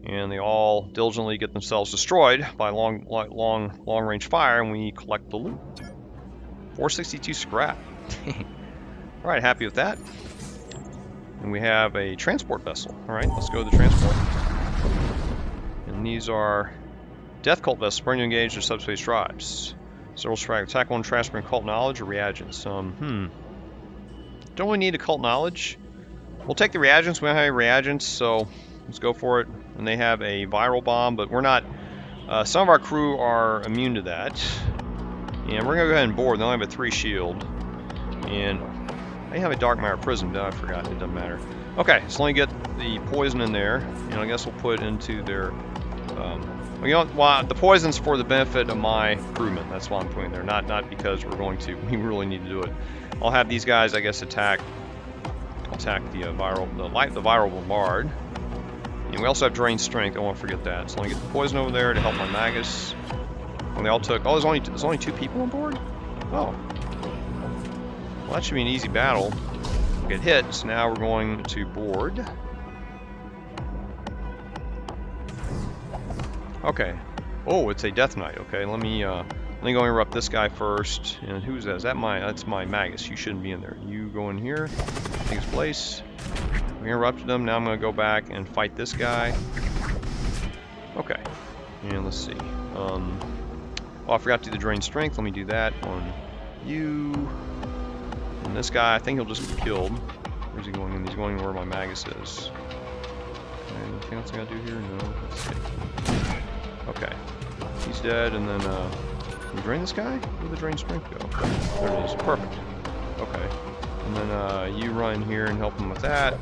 And they all diligently get themselves destroyed by long-range fire, and we collect the loot. 462 scrap. Alright, happy with that. And we have a transport vessel. Alright, let's go to the transport. And these are Death Cult vessels, bring to engage their subspace tribes. Several strike, attack one transporting cult knowledge or reagents. Don't we need occult knowledge? We'll take the reagents. We don't have any reagents, so let's go for it. And they have a viral bomb, but we're not. Some of our crew are immune to that. And we're gonna go ahead and board. They only have a 3 shield. And they have a Dark Matter Prism. No, I forgot. It doesn't matter. Okay, so let me get the poison in there. And I guess we'll put into their. Well, you know, well, the poison's for the benefit of my crewmen. That's why I'm putting there. Not because we're going to. We really need to do it. I'll have these guys, I guess, attack the viral bombard. And we also have drain strength. I won't forget that. So let me get the poison over there to help my Magus. And they all took. Oh, there's only 2 people on board. Oh, well, that should be an easy battle. We'll get hit. So now we're going to board. Okay. Oh, it's a Death Knight. Okay, let me go interrupt this guy first. And who's that? Is that that's my Magus. You shouldn't be in there. You go in here. Take his place. We interrupted him. Now I'm going to go back and fight this guy. Okay. And let's see. Oh, I forgot to do the drain strength. Let me do that on you. And this guy, I think he'll just be killed. Where's he going in? He's going where my Magus is. Okay, anything else I gotta do here? No. Let's see. Okay. He's dead, and then, can you drain this guy? Where'd the drain strength go? There it is. Perfect. Okay. And then, you run here and help him with that.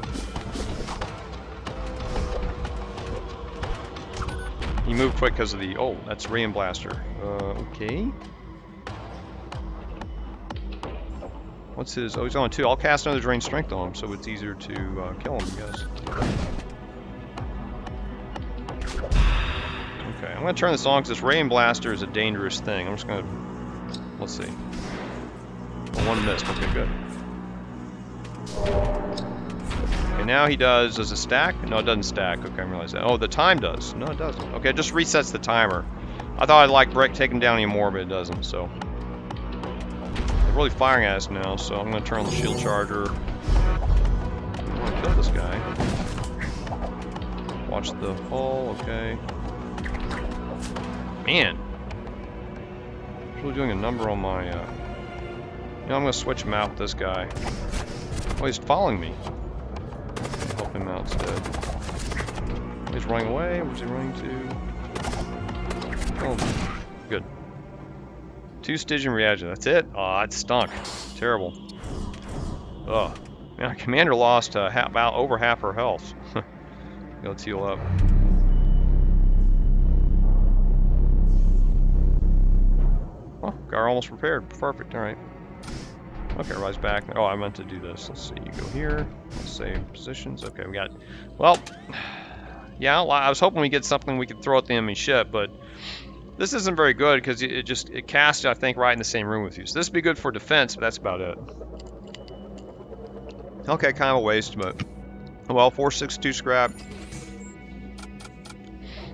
He moved quick because of the... Oh, that's Rain Blaster. Okay. What's his... Oh, he's on 2. I'll cast another Drain Strength on him, so it's easier to kill him, I guess. Okay, I'm going to turn this on because this Rain Blaster is a dangerous thing. I'm just going to... Let's see. Oh, 1 missed. Okay, good. Okay, now he does it stack? No, it doesn't stack. Okay, I realize that. Oh, the time does. No, it doesn't. Okay, it just resets the timer. I thought I'd like take him down anymore, but it doesn't, so. They're really firing at us now, so I'm gonna turn on the shield charger. I'm gonna kill this guy. Watch the hull, okay. Man. I'm really doing a number on my, You know, I'm gonna switch him out with this guy. Oh, he's following me. Help him out instead. He's running away. Where's he running to? Oh, good. 2 Stygian Reagents. That's it? Oh, that stunk. Terrible. Ugh. Man, our commander lost about over half her health. Let's heal up. Oh, got almost repaired. Perfect. All right. Okay, rise back. Oh, I meant to do this. Let's see. You go here. Let's save positions. Okay, we got. Well, yeah. I was hoping we get something we could throw at the enemy ship, but this isn't very good because it casts, I think, right in the same room with you. So this would be good for defense, but that's about it. Okay, kind of a waste, but well, 462 scrap.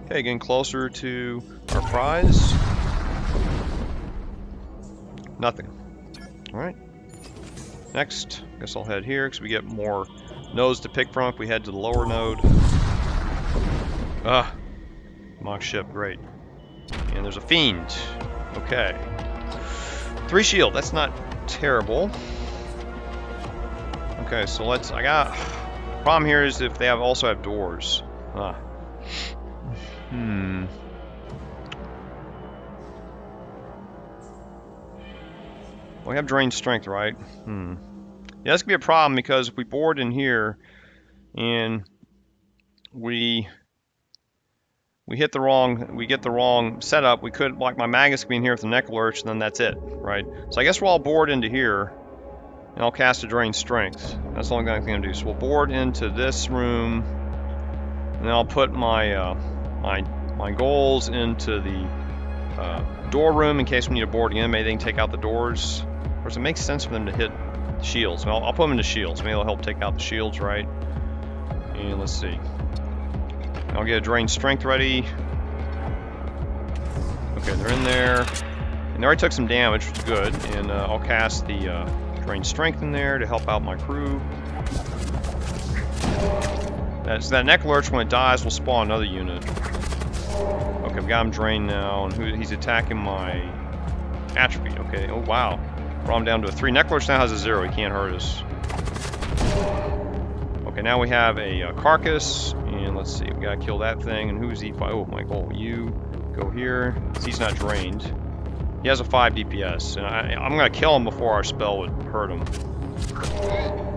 Okay, getting closer to our prize. Nothing. All right. Next, I guess I'll head here because we get more nodes to pick from if we head to the lower node. Ah, mock ship, great. And there's a fiend. Okay. 3 shield, that's not terrible. Okay, so let's. Problem here is if they also have doors. Ah. Well, we have drained strength, right? Yeah, that's gonna be a problem because if we board in here and we get the wrong setup, we could, like, my Magus could be in here with the neck lurch, and then that's it, right? So I guess we'll all board into here, and I'll cast a drained strength. That's the only thing I'm gonna do. So we'll board into this room, and then I'll put my my Ghouls into the door room in case we need to board again. Maybe they can take out the doors. Of course, it makes sense for them to hit shields. Well, I'll put them into shields. Maybe they'll help take out the shields, right? And let's see. I'll get a drained strength ready. Okay, they're in there. And they already took some damage, which is good. And I'll cast the drained strength in there to help out my crew. So that neck lurch, when it dies, will spawn another unit. Okay, we got him drained now. And he's attacking my attribute. Okay, oh wow. Brought him down to a 3. Neck lurch now has a 0. He can't hurt us. Okay, now we have a carcass. And let's see, we gotta kill that thing. And who's he? Oh, Michael, you go here. He's not drained. He has a 5 DPS, and I'm gonna kill him before our spell would hurt him.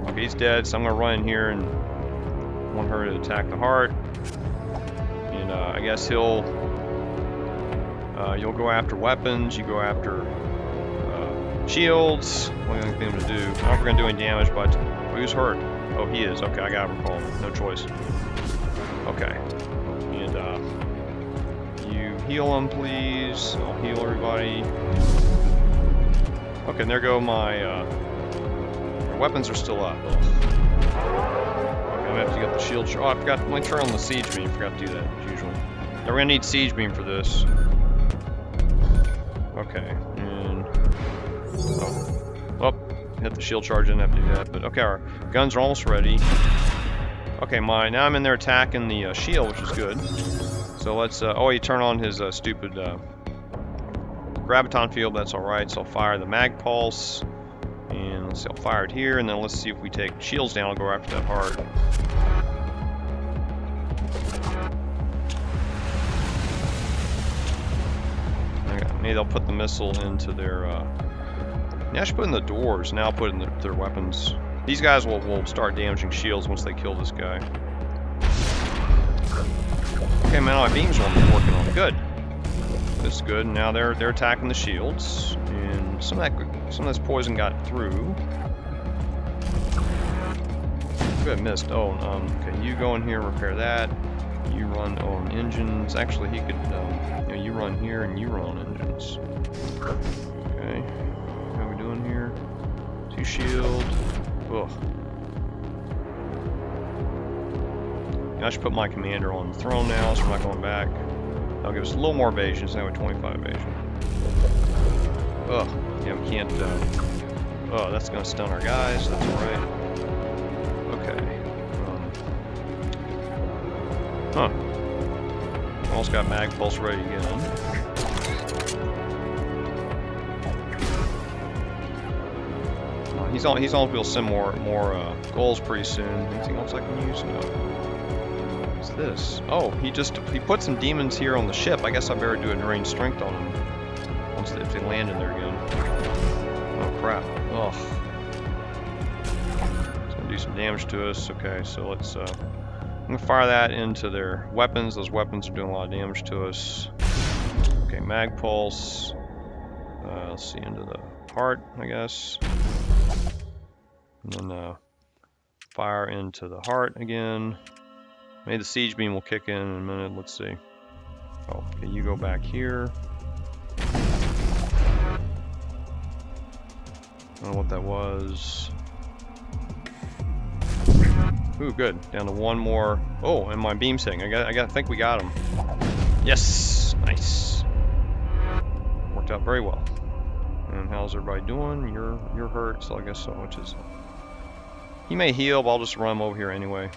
Okay, he's dead, so I'm gonna run in here and want her to attack the heart. And I guess you'll go after weapons. You go after shields. What do you think I'm gonna do? I don't know if we're gonna do any damage, but who's hurt? Oh, he is. Okay, I gotta recall. No choice. Okay. And you heal him, please. I'll heal everybody. Okay, and there go my weapons are still up. Okay, I'm gonna have to get the shield. Oh, I forgot. My turn on the siege beam. Forgot to do that as usual. Now we're gonna need siege beam for this. Okay, and hit the shield charge. Didn't have to do that, but okay, our guns are almost ready. Okay, now I'm in there attacking the shield, which is good. So let's. Oh, he turned on his stupid graviton field. That's all right. So I'll fire the mag pulse, and let's see. I'll fire it here, and then let's see if we take shields down. I'll go after that heart. Maybe they'll put the missile into their. Yeah, I should put in the doors. Now I'll put in their weapons. These guys will start damaging shields once they kill this guy. Okay, man, my beams won't be working on it. Good. This is good. Now they're attacking the shields, and some of this poison got through. Good, missed. Oh, okay. You go in here, repair that. You run on engines. Actually, he could. You run here and you run on engines. Okay. How are we doing here? 2 shield. Ugh. I should put my commander on the throne now, so we're not going back. That'll give us a little more evasion, so now we're 25 evasion. Ugh, yeah, we can't, oh, that's gonna stun our guys, that's alright. Okay. Almost got mag pulse ready again. He's on. We'll send more Ghouls pretty soon. Anything else I can use? No. What's this? Oh, he put some demons here on the ship. I guess I better do a range strength on them if they land in there again. Oh crap! Ugh. It's gonna do some damage to us. Okay, so let's. I'm gonna fire that into their weapons. Those weapons are doing a lot of damage to us. Okay, mag pulse. Let's see, into the heart, I guess. And then fire into the heart again. Maybe the siege beam will kick in a minute. Let's see. Oh, okay, you go back here. I don't know what that was. Ooh, good. Down to one more. Oh, and my beam's hitting. I think we got him. Yes, nice. Worked out very well. And how's everybody doing? You're hurt, so I guess so. Which is. He may heal, but I'll just run him over here anyway.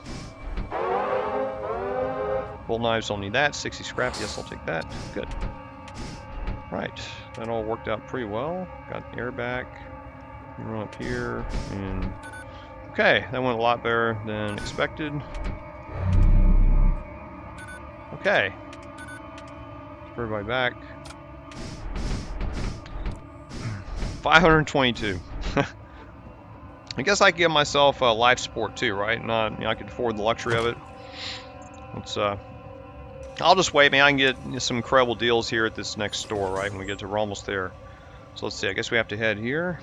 Bolt knives, don't need that. 60 scrap, yes, I'll take that. Good. Right, that all worked out pretty well. Got air back. You run up here, and okay, that went a lot better than expected. Okay, put everybody back. 522. I guess I can give myself a life support too, right? Not, I could afford the luxury of it. Let's I'll just wait, man. I can get some incredible deals here at this next store, right? When we get to, we're almost there. So let's see. I guess we have to head here.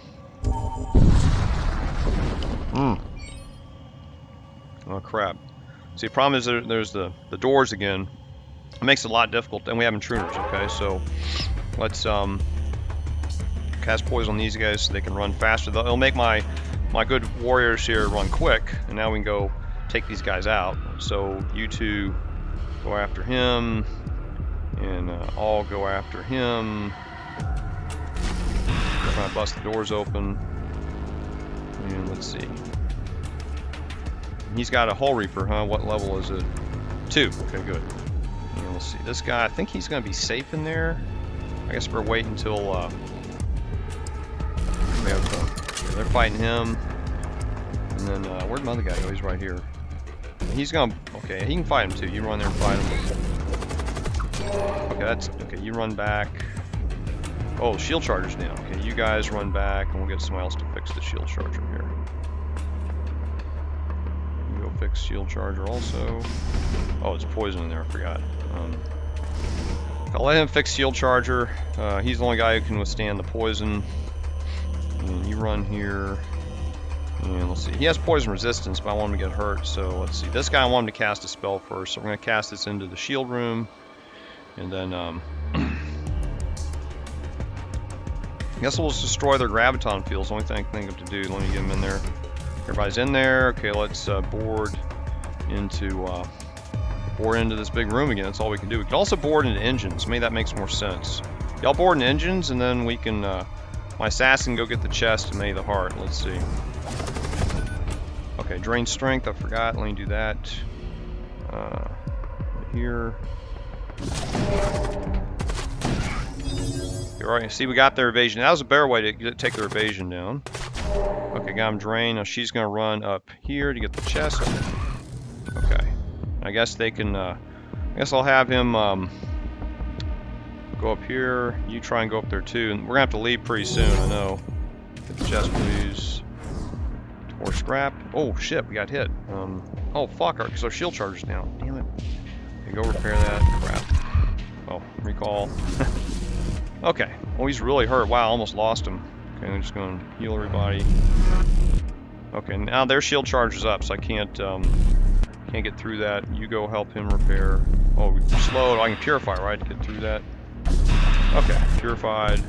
Oh crap! See, the problem is there's the doors again. It makes it a lot difficult, and we have intruders. Okay, so let's cast poison on these guys so they can run faster. It'll make my good warriors here run quick, and now we can go take these guys out. So you two go after him, and I'll go after him. Try to bust the doors open. And let's see. He's got a Hull Reaper, huh? What level is it? 2. Okay, good. And let's see. This guy, I think he's going to be safe in there. I guess we're waiting until they're fighting him. And then where'd my other guy go? He's right here. He's gonna. Okay, he can fight him too. You run there and fight him. Okay, that's okay. You run back. Oh, shield charger's down. Okay, you guys run back, and we'll get someone else to fix the shield charger here. You go fix shield charger also. Oh, it's poison in there. I forgot. I'll let him fix shield charger. He's the only guy who can withstand the poison. And you run here. And let's see. He has poison resistance, but I want him to get hurt. So let's see. This guy I want him to cast a spell first. So we're going to cast this into the shield room. And then I guess we'll just destroy their graviton fields. The only thing I can think of to do. Let me get them in there. Everybody's in there. Okay, let's board into this big room again. That's all we can do. We can also board into engines. Maybe that makes more sense. Y'all board in engines, and then we can my assassin go get the chest and maybe the heart. Let's see. Okay, drain strength. I forgot. Let me do that. Here. Alright, see, we got their evasion. That was a better way to take their evasion down. Okay, got him drained. Now she's going to run up here to get the chest. Okay. I guess they can, I guess I'll have him go up here. You try and go up there too. And we're going to have to leave pretty soon, I know. Get the chest, please. More scrap. Oh, shit, we got hit. Oh, fuck, because our shield charger's down. Damn it. Okay, go repair that. Crap. Oh, recall. Okay. Oh, he's really hurt. Wow, I almost lost him. Okay, I'm just going to heal everybody. Okay, now their shield charger's up, so I can't get through that. You go help him repair. Oh, we slowed. I can purify, right, to get through that. Okay, purified.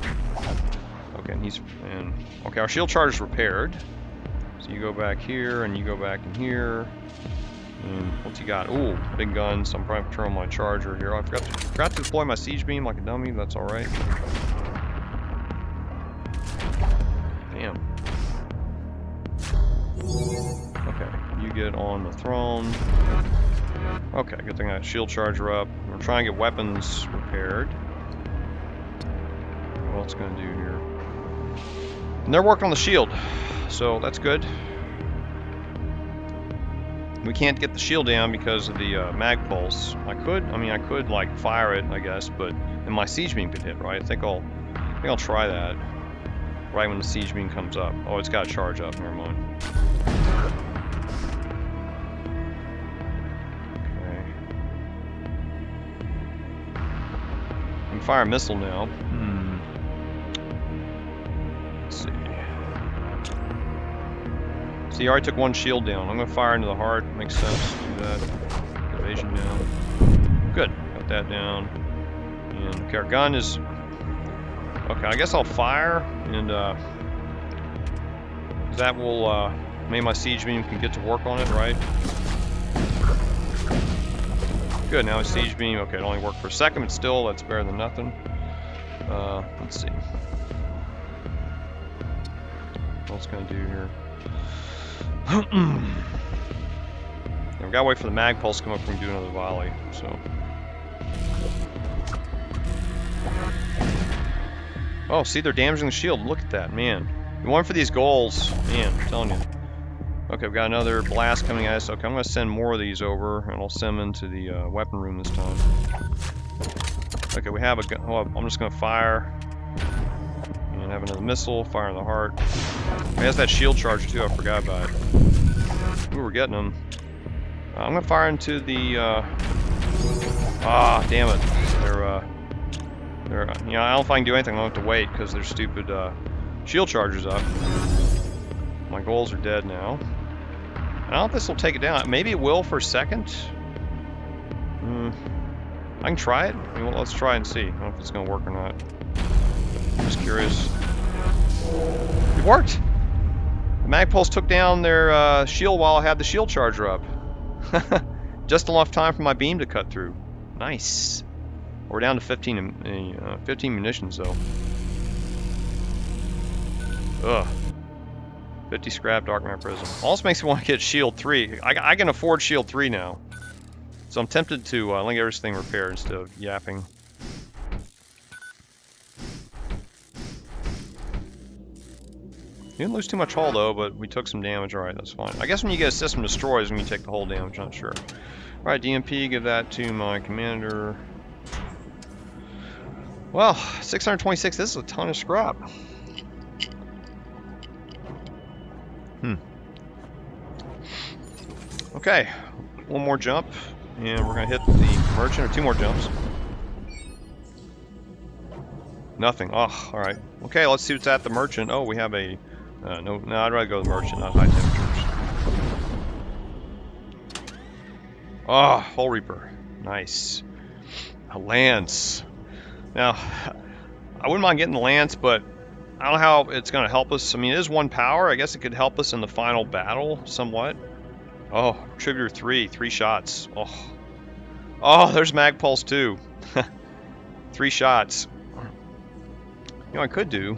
Okay, and okay, our shield charger's repaired. So you go back here, and you go back in here. And what's he got? Ooh, big guns. So I'm probably going to turn on my charger here. I forgot to deploy my siege beam like a dummy. That's alright. Damn. Okay, you get on the throne. Okay, good thing I got shield charger up. We're trying to get weapons repaired. What else going to do here? And they're working on the shield, so that's good. We can't get the shield down because of the mag pulse. I could like fire it, I guess, but then my siege beam could hit, right? I think I'll try that right when the siege beam comes up. Oh, it's got to charge up. Never mind. Okay. I can fire a missile now. Let's see. See, I already took one shield down. I'm going to fire into the heart. Makes sense to do that. Evasion down. Good. Got that down. And okay, our gun is... Okay, I guess I'll fire, and that will maybe my siege beam can get to work on it, right? Good, now my siege beam, okay, it only worked for a second, but still, that's better than nothing. Let's see. What's it gonna do here? We gotta wait for the mag pulse to come up and do another volley, so. Oh, see, they're damaging the shield. Look at that, man. We went for these Ghouls. Man, I'm telling you. Okay, we've got another blast coming at us. Okay, I'm going to send more of these over, and I'll send them into the weapon room this time. Okay, we have a gun. Oh, I'm just going to fire. And have another missile. Fire in the heart. It has that shield charger, too. I forgot about it. Ooh, we're getting them. I'm going to fire into the... Ah, damn it. I don't know if I can do anything. I don't have to wait because their stupid shield chargers up. My Ghouls are dead now. I don't know if this will take it down. Maybe it will for a second. I can try it. I mean, well, let's try and see. I don't know if it's going to work or not. I'm just curious. It worked! The mag pulse took down their shield while I had the shield charger up. Just enough time for my beam to cut through. Nice. We're down to 15 munitions, though. Ugh. 50 scrap, Dark Matter Prism. Also makes me want to get Shield 3. I can afford Shield 3 now. So I'm tempted to let everything repaired instead of yapping. Didn't lose too much hull, though, but we took some damage. Alright, that's fine. I guess when you get a system destroyed is when you take the whole damage, I'm not sure. Alright, DMP, give that to my commander. Well, 626, this is a ton of scrap. Okay, one more jump, and we're going to hit the merchant, or two more jumps. Nothing. Oh, alright. Okay, let's see what's at the merchant. Oh, we have a... no, I'd rather go to the merchant, not high temperatures. Oh, Hull Reaper. Nice. A lance. Now, I wouldn't mind getting the lance, but I don't know how it's going to help us. I mean, it is 1 power. I guess it could help us in the final battle somewhat. Oh, Retributor 3 shots. Oh, there's Mag Pulse too. 3 shots. You know, I could do.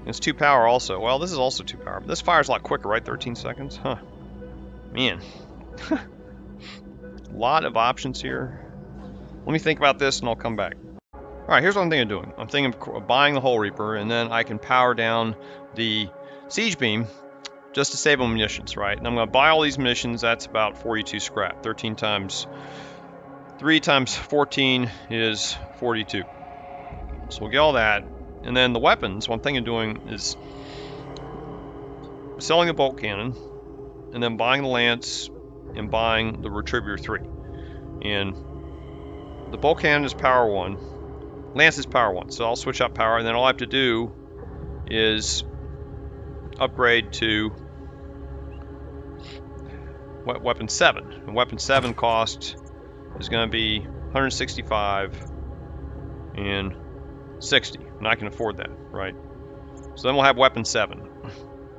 It's 2 power also. Well, this is also 2 power, but this fires a lot quicker, right? 13 seconds? Huh. Man. A lot of options here. Let me think about this and I'll come back. Alright, here's what I'm thinking of doing. I'm thinking of buying the Hull Reaper, and then I can power down the Siege Beam just to save on munitions, right? And I'm going to buy all these munitions. That's about 42 scrap. 13 times 3 times 14 is 42. So we'll get all that. And then the weapons, what I'm thinking of doing is selling the bolt cannon, and then buying the lance, and buying the Retributor 3. And the bolt cannon is power 1. Lance is power 1. So I'll switch out power, and then all I have to do is upgrade to weapon 7. And weapon 7 cost is going to be 165 and 60. And I can afford that, right? So then we'll have weapon 7.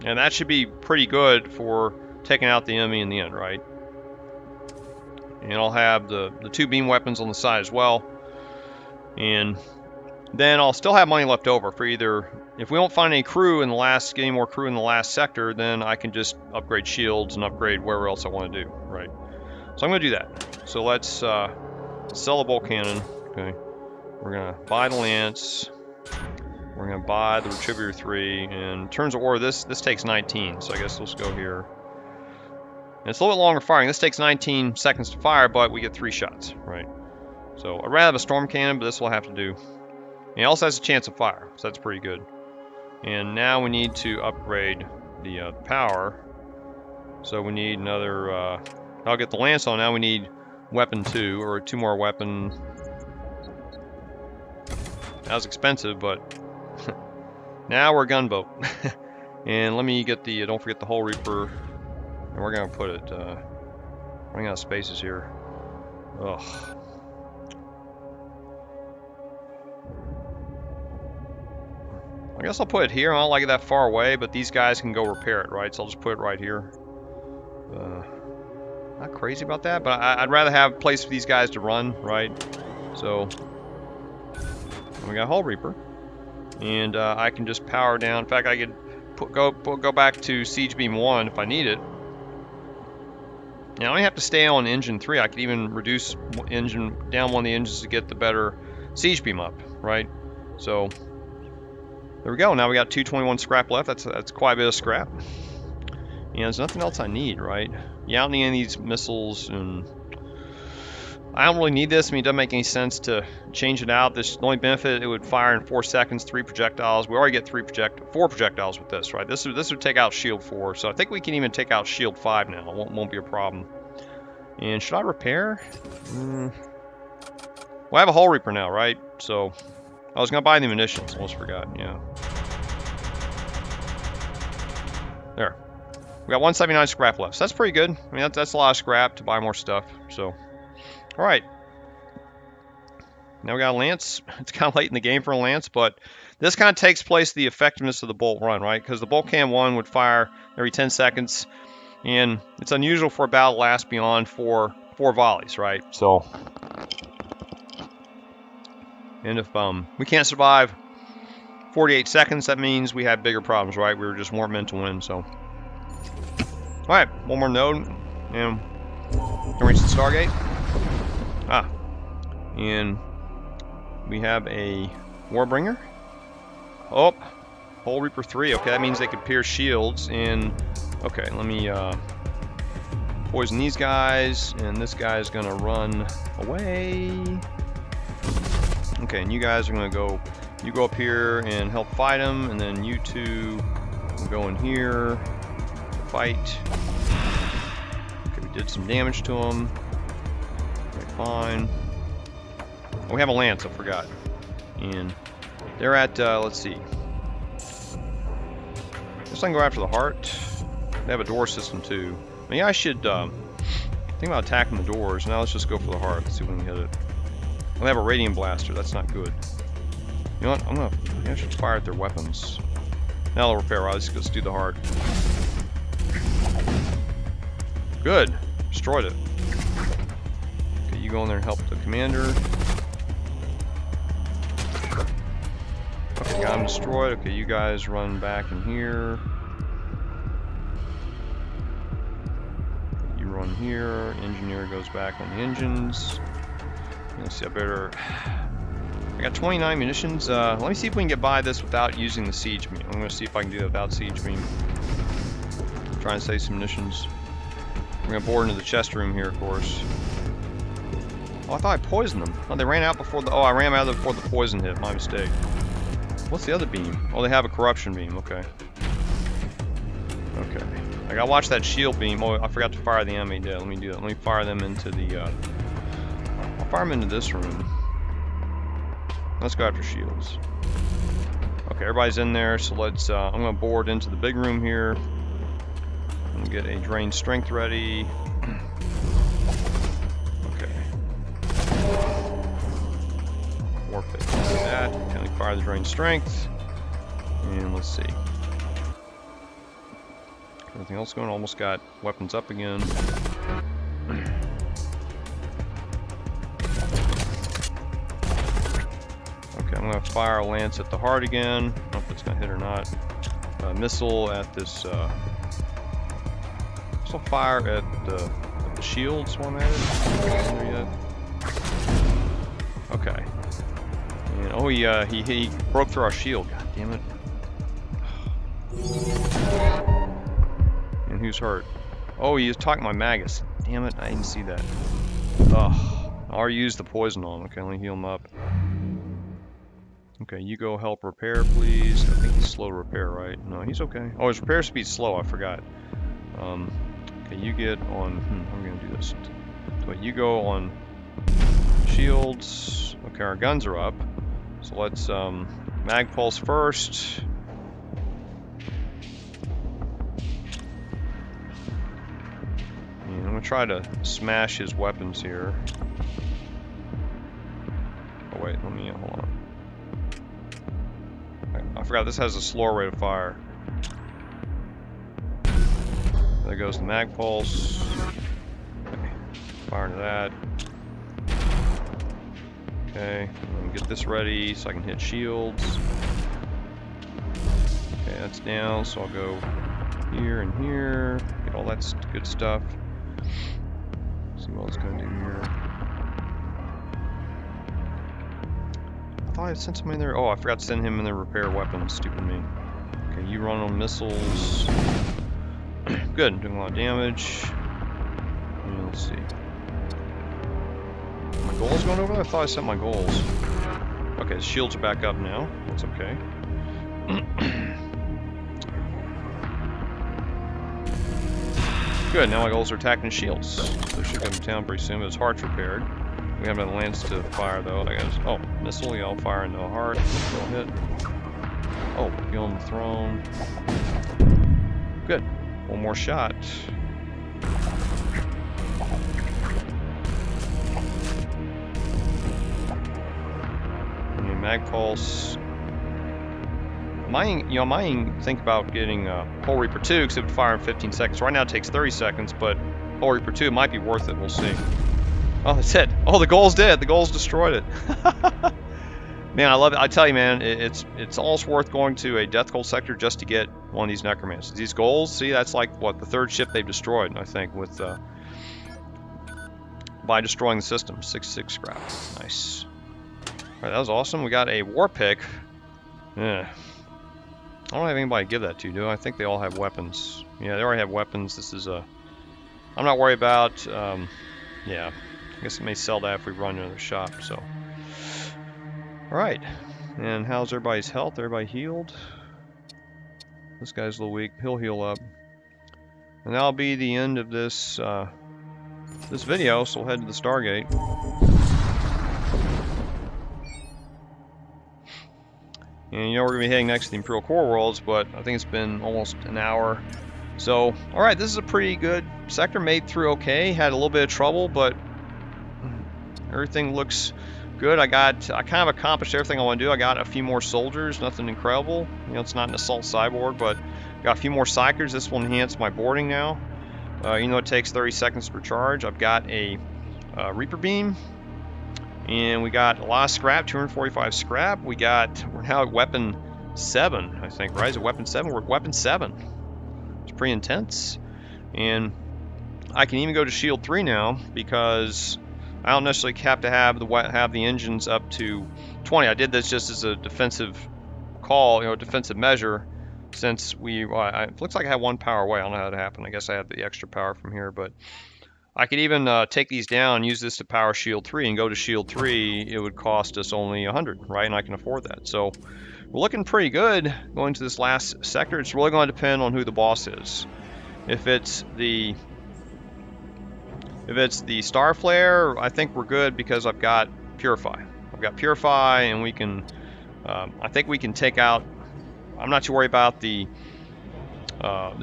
And that should be pretty good for taking out the enemy in the end, right? and I'll have the 2 beam weapons on the side as well. And then I'll still have money left over for either, if we don't find any crew in the last, get any more crew in the last sector, then I can just upgrade shields and upgrade wherever else I want to do, right? So I'm going to do that. So let's sell a bolt cannon. Okay, we're going to buy the lance. We're going to buy the Retributor 3. And in terms of order, this takes 19. So I guess let's go here. And it's a little bit longer firing. This takes 19 seconds to fire, but we get 3 shots, right? So I'd rather have a storm cannon, but this will have to do. And it also has a chance of fire, so that's pretty good. And now we need to upgrade the power. So we need another, I'll get the lance on. Now we need weapon 2, or 2 more weapon. That was expensive, but now we're a gunboat. And let me get the, don't forget the Hull Reaper. And we're going to put it, running out of spaces here. Ugh. I guess I'll put it here. I don't like it that far away, but these guys can go repair it, right? So I'll just put it right here. Not crazy about that, but I'd rather have a place for these guys to run, right? So we got Hull Reaper, and I can just power down. In fact, I could go back to Siege Beam 1 if I need it. Now I only have to stay on engine 3. I could even reduce engine down one of the engines to get the better Siege Beam up, right? So there we go. Now we got 221 scrap left. That's quite a bit of scrap. And there's nothing else I need, right? Yeah, I don't need any of these missiles, and I don't really need this. I mean, it doesn't make any sense to change it out. The only benefit, it would fire in 4 seconds, 3 projectiles. We already get 4 projectiles with this, right? This would take out Shield 4, so I think we can even take out Shield 5 now. It won't be a problem. And should I repair? Well, I have a Hull Reaper now, right? So I was gonna buy the munitions. Almost forgot. Yeah. There. We got 179 scrap left. So that's pretty good. I mean, that's a lot of scrap to buy more stuff. So, all right. Now we got a lance. It's kind of late in the game for a lance, but this kind of takes place the effectiveness of the bolt run, right? Because the bolt can 1 would fire every 10 seconds, and it's unusual for a battle to last beyond four volleys, right? So, and if we can't survive 48 seconds, that means we had bigger problems, right? We weren't meant to win. So, all right, one more node, and can reach the Stargate. And we have a Warbringer. Oh, Hull Reaper 3. Okay, that means they could pierce shields. And okay, let me poison these guys, and this guy's gonna run away. Okay, and you guys are gonna go. You go up here and help fight him, and then you two go in here to fight. Okay, we did some damage to him. Okay, fine. Oh, we have a lance. I forgot. And they're at. Let's see. Guess I can go after the heart. They have a door system too. Maybe I should think about attacking the doors. Now let's just go for the heart. Let's see if we can hit it. They have a radium blaster. That's not good. You know what? I should fire at their weapons. Now they'll repair. Right, let's do the heart. Good. Destroyed it. Okay, you go in there and help the commander. Okay, got him destroyed. Okay, you guys run back in here. You run here. Engineer goes back on the engines. Let's see, I got 29 munitions. Let me see if we can get by this without using the siege beam. I'm going to see if I can do that without siege beam. Try and save some munitions. We're going to board into the chest room here, of course. Oh, I thought I poisoned them. Oh, they ran out before the... Oh, I ran out before the poison hit. My mistake. What's the other beam? Oh, they have a corruption beam. Okay. Okay. I got to watch that shield beam. Oh, I forgot to fire the enemy dead. Let me do that. Let me fire them into the... I'll fire them into this room. Let's go after shields. Okay, everybody's in there, so let's, I'm going to board into the big room here. I'm going to get a drained strength ready. Okay. Warpit. Do that. Can I fire the drained strength? And let's see. Everything else going? Almost got weapons up again. I'm going to fire a lance at the heart again. I don't know if it's going to hit or not. Missile at this. Missile fire at the shields while I'm at it. Not there yet. Okay. And, oh, he broke through our shield. God damn it. And who's hurt? Oh, he was talking my Magus. Damn it, I didn't see that. Ugh. I already used the poison on him. Okay, let me heal him up. Okay, you go help repair, please. I think he's slow to repair, right? No, he's okay. Oh, his repair speed's slow. I forgot. Okay, you get on... I'm gonna do this. So you go on shields. Okay, our guns are up. So let's mag pulse first. And I'm gonna try to smash his weapons here. Oh wait, let me hold on. I forgot this has a slower rate of fire. There goes the mag pulse. Okay. Fire into that. Okay, let me get this ready so I can hit shields. Okay, that's down, so I'll go here and here. Get all that good stuff. See what it's gonna do here. I thought I sent somebody in there. Oh, I forgot to send him in there to repair weapons. Stupid me. Okay, you run on missiles. Good, doing a lot of damage. And let's see. My Ghouls going over there? I thought I sent my Ghouls. Okay, the shields are back up now. That's okay. Good, now my Ghouls are attacking shields. They should come to town pretty soon, but his heart's repaired. We haven't had a lance to fire though. I guess. Oh, missile, yeah, I'll fire into the heart. Still hit. Oh, healing the throne. Good. One more shot. And mag pulse. Might think about getting Hull Reaper 2 because it would fire in 15 seconds. Right now it takes 30 seconds, but Hull Reaper 2 might be worth it. We'll see. Oh, that's it. Oh, the Ghouls did. The Ghouls destroyed it. Man, I love it. I tell you, man, it's almost worth going to a Death Cult sector just to get one of these Necromancers. These Ghouls, see, that's like, what, the third ship they've destroyed, I think, with by destroying the system. 6-6 scrap. Nice. Alright, that was awesome. We got a war pick. Yeah. I don't have anybody to give that to, do I? I think they all have weapons. Yeah, they already have weapons. This is a... I'm not worried about... yeah. I guess it may sell that if we run another shop, so... Alright. And how's everybody's health? Everybody healed? This guy's a little weak. He'll heal up. And that'll be the end of this, this video, so we'll head to the Stargate. And you know we're going to be heading next to the Imperial Core Worlds, but I think it's been almost an hour. So, alright, this is a pretty good sector. Made through okay. Had a little bit of trouble, but everything looks good. I kind of accomplished everything I want to do. I got a few more soldiers, nothing incredible. You know, it's not an assault cyborg, but got a few more psykers. This will enhance my boarding now. Even though it takes 30 seconds per charge. I've got a Reaper Beam. And we got a lot of scrap, 245 scrap. We're now at weapon 7, I think, right? Is it weapon 7? We're at weapon 7. It's pretty intense. And I can even go to shield 3 now because I don't necessarily have to have the engines up to 20. I did this just as a defensive call, you know, defensive measure, since it looks like I have 1 power away. I don't know how that happened. I guess I have the extra power from here, but I could even take these down, use this to power shield 3, and go to shield 3. It would cost us only 100, right? And I can afford that. So we're looking pretty good going to this last sector. It's really going to depend on who the boss is. If it's the Star Flare, I think we're good because I've got Purify. I've got Purify, and we can. I think we can take out. I'm not too worried about the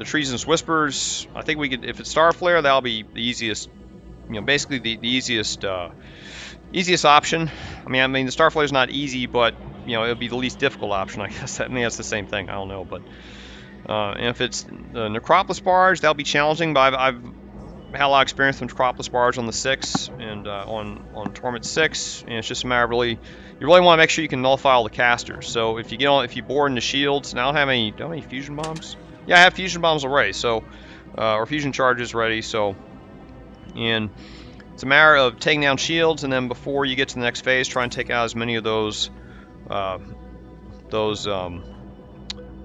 Treasonous Whispers. I think we could. If it's Star Flare, that'll be the easiest. You know, basically the easiest option. I mean the Star Flare is not easy, but you know it'll be the least difficult option. I guess. I mean that's the same thing. I don't know, but and if it's the Necropolis Barge, that'll be challenging. But I've had a lot of experience with Necropolis barge on the 6 and on Torment 6, and it's just a matter of you really want to make sure you can nullify all the casters. So if you board into shields, now I don't have any fusion bombs. Yeah, I have fusion bombs already, so or fusion charges ready. So, and it's a matter of taking down shields, and then before you get to the next phase, try and take out as many of those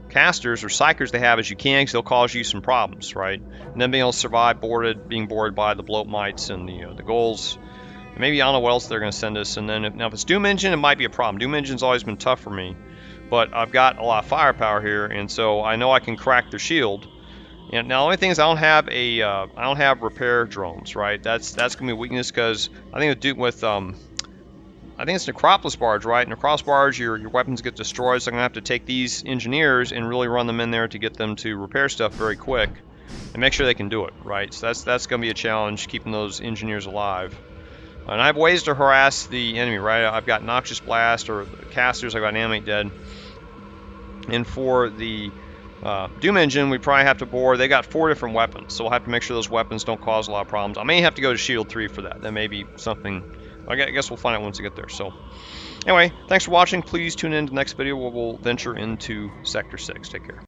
casters or psykers they have as you can, because they'll cause you some problems, right? And then being able to survive being boarded by the bloat mites and the Ghouls. And maybe I don't know what else they're going to send us. And then if it's Doom Engine, it might be a problem. Doom Engine's always been tough for me, but I've got a lot of firepower here, and so I know I can crack their shield. And now the only thing is I don't have repair drones, right? That's gonna be a weakness, because I think I think it's Necropolis barge, right? Necropolis barge, your weapons get destroyed, so I'm gonna have to take these engineers and really run them in there to get them to repair stuff very quick and make sure they can do it, right? So that's gonna be a challenge, keeping those engineers alive. And I have ways to harass the enemy, right? I've got Noxious Blast or casters. I've got Animate Dead. And for the Doom Engine, we probably have to board. They got 4 different weapons, so we'll have to make sure those weapons don't cause a lot of problems. I may have to go to Shield 3 for that. That may be something. I guess we'll find out once we get there. So, anyway, thanks for watching. Please tune in to the next video where we'll venture into Sector 6. Take care.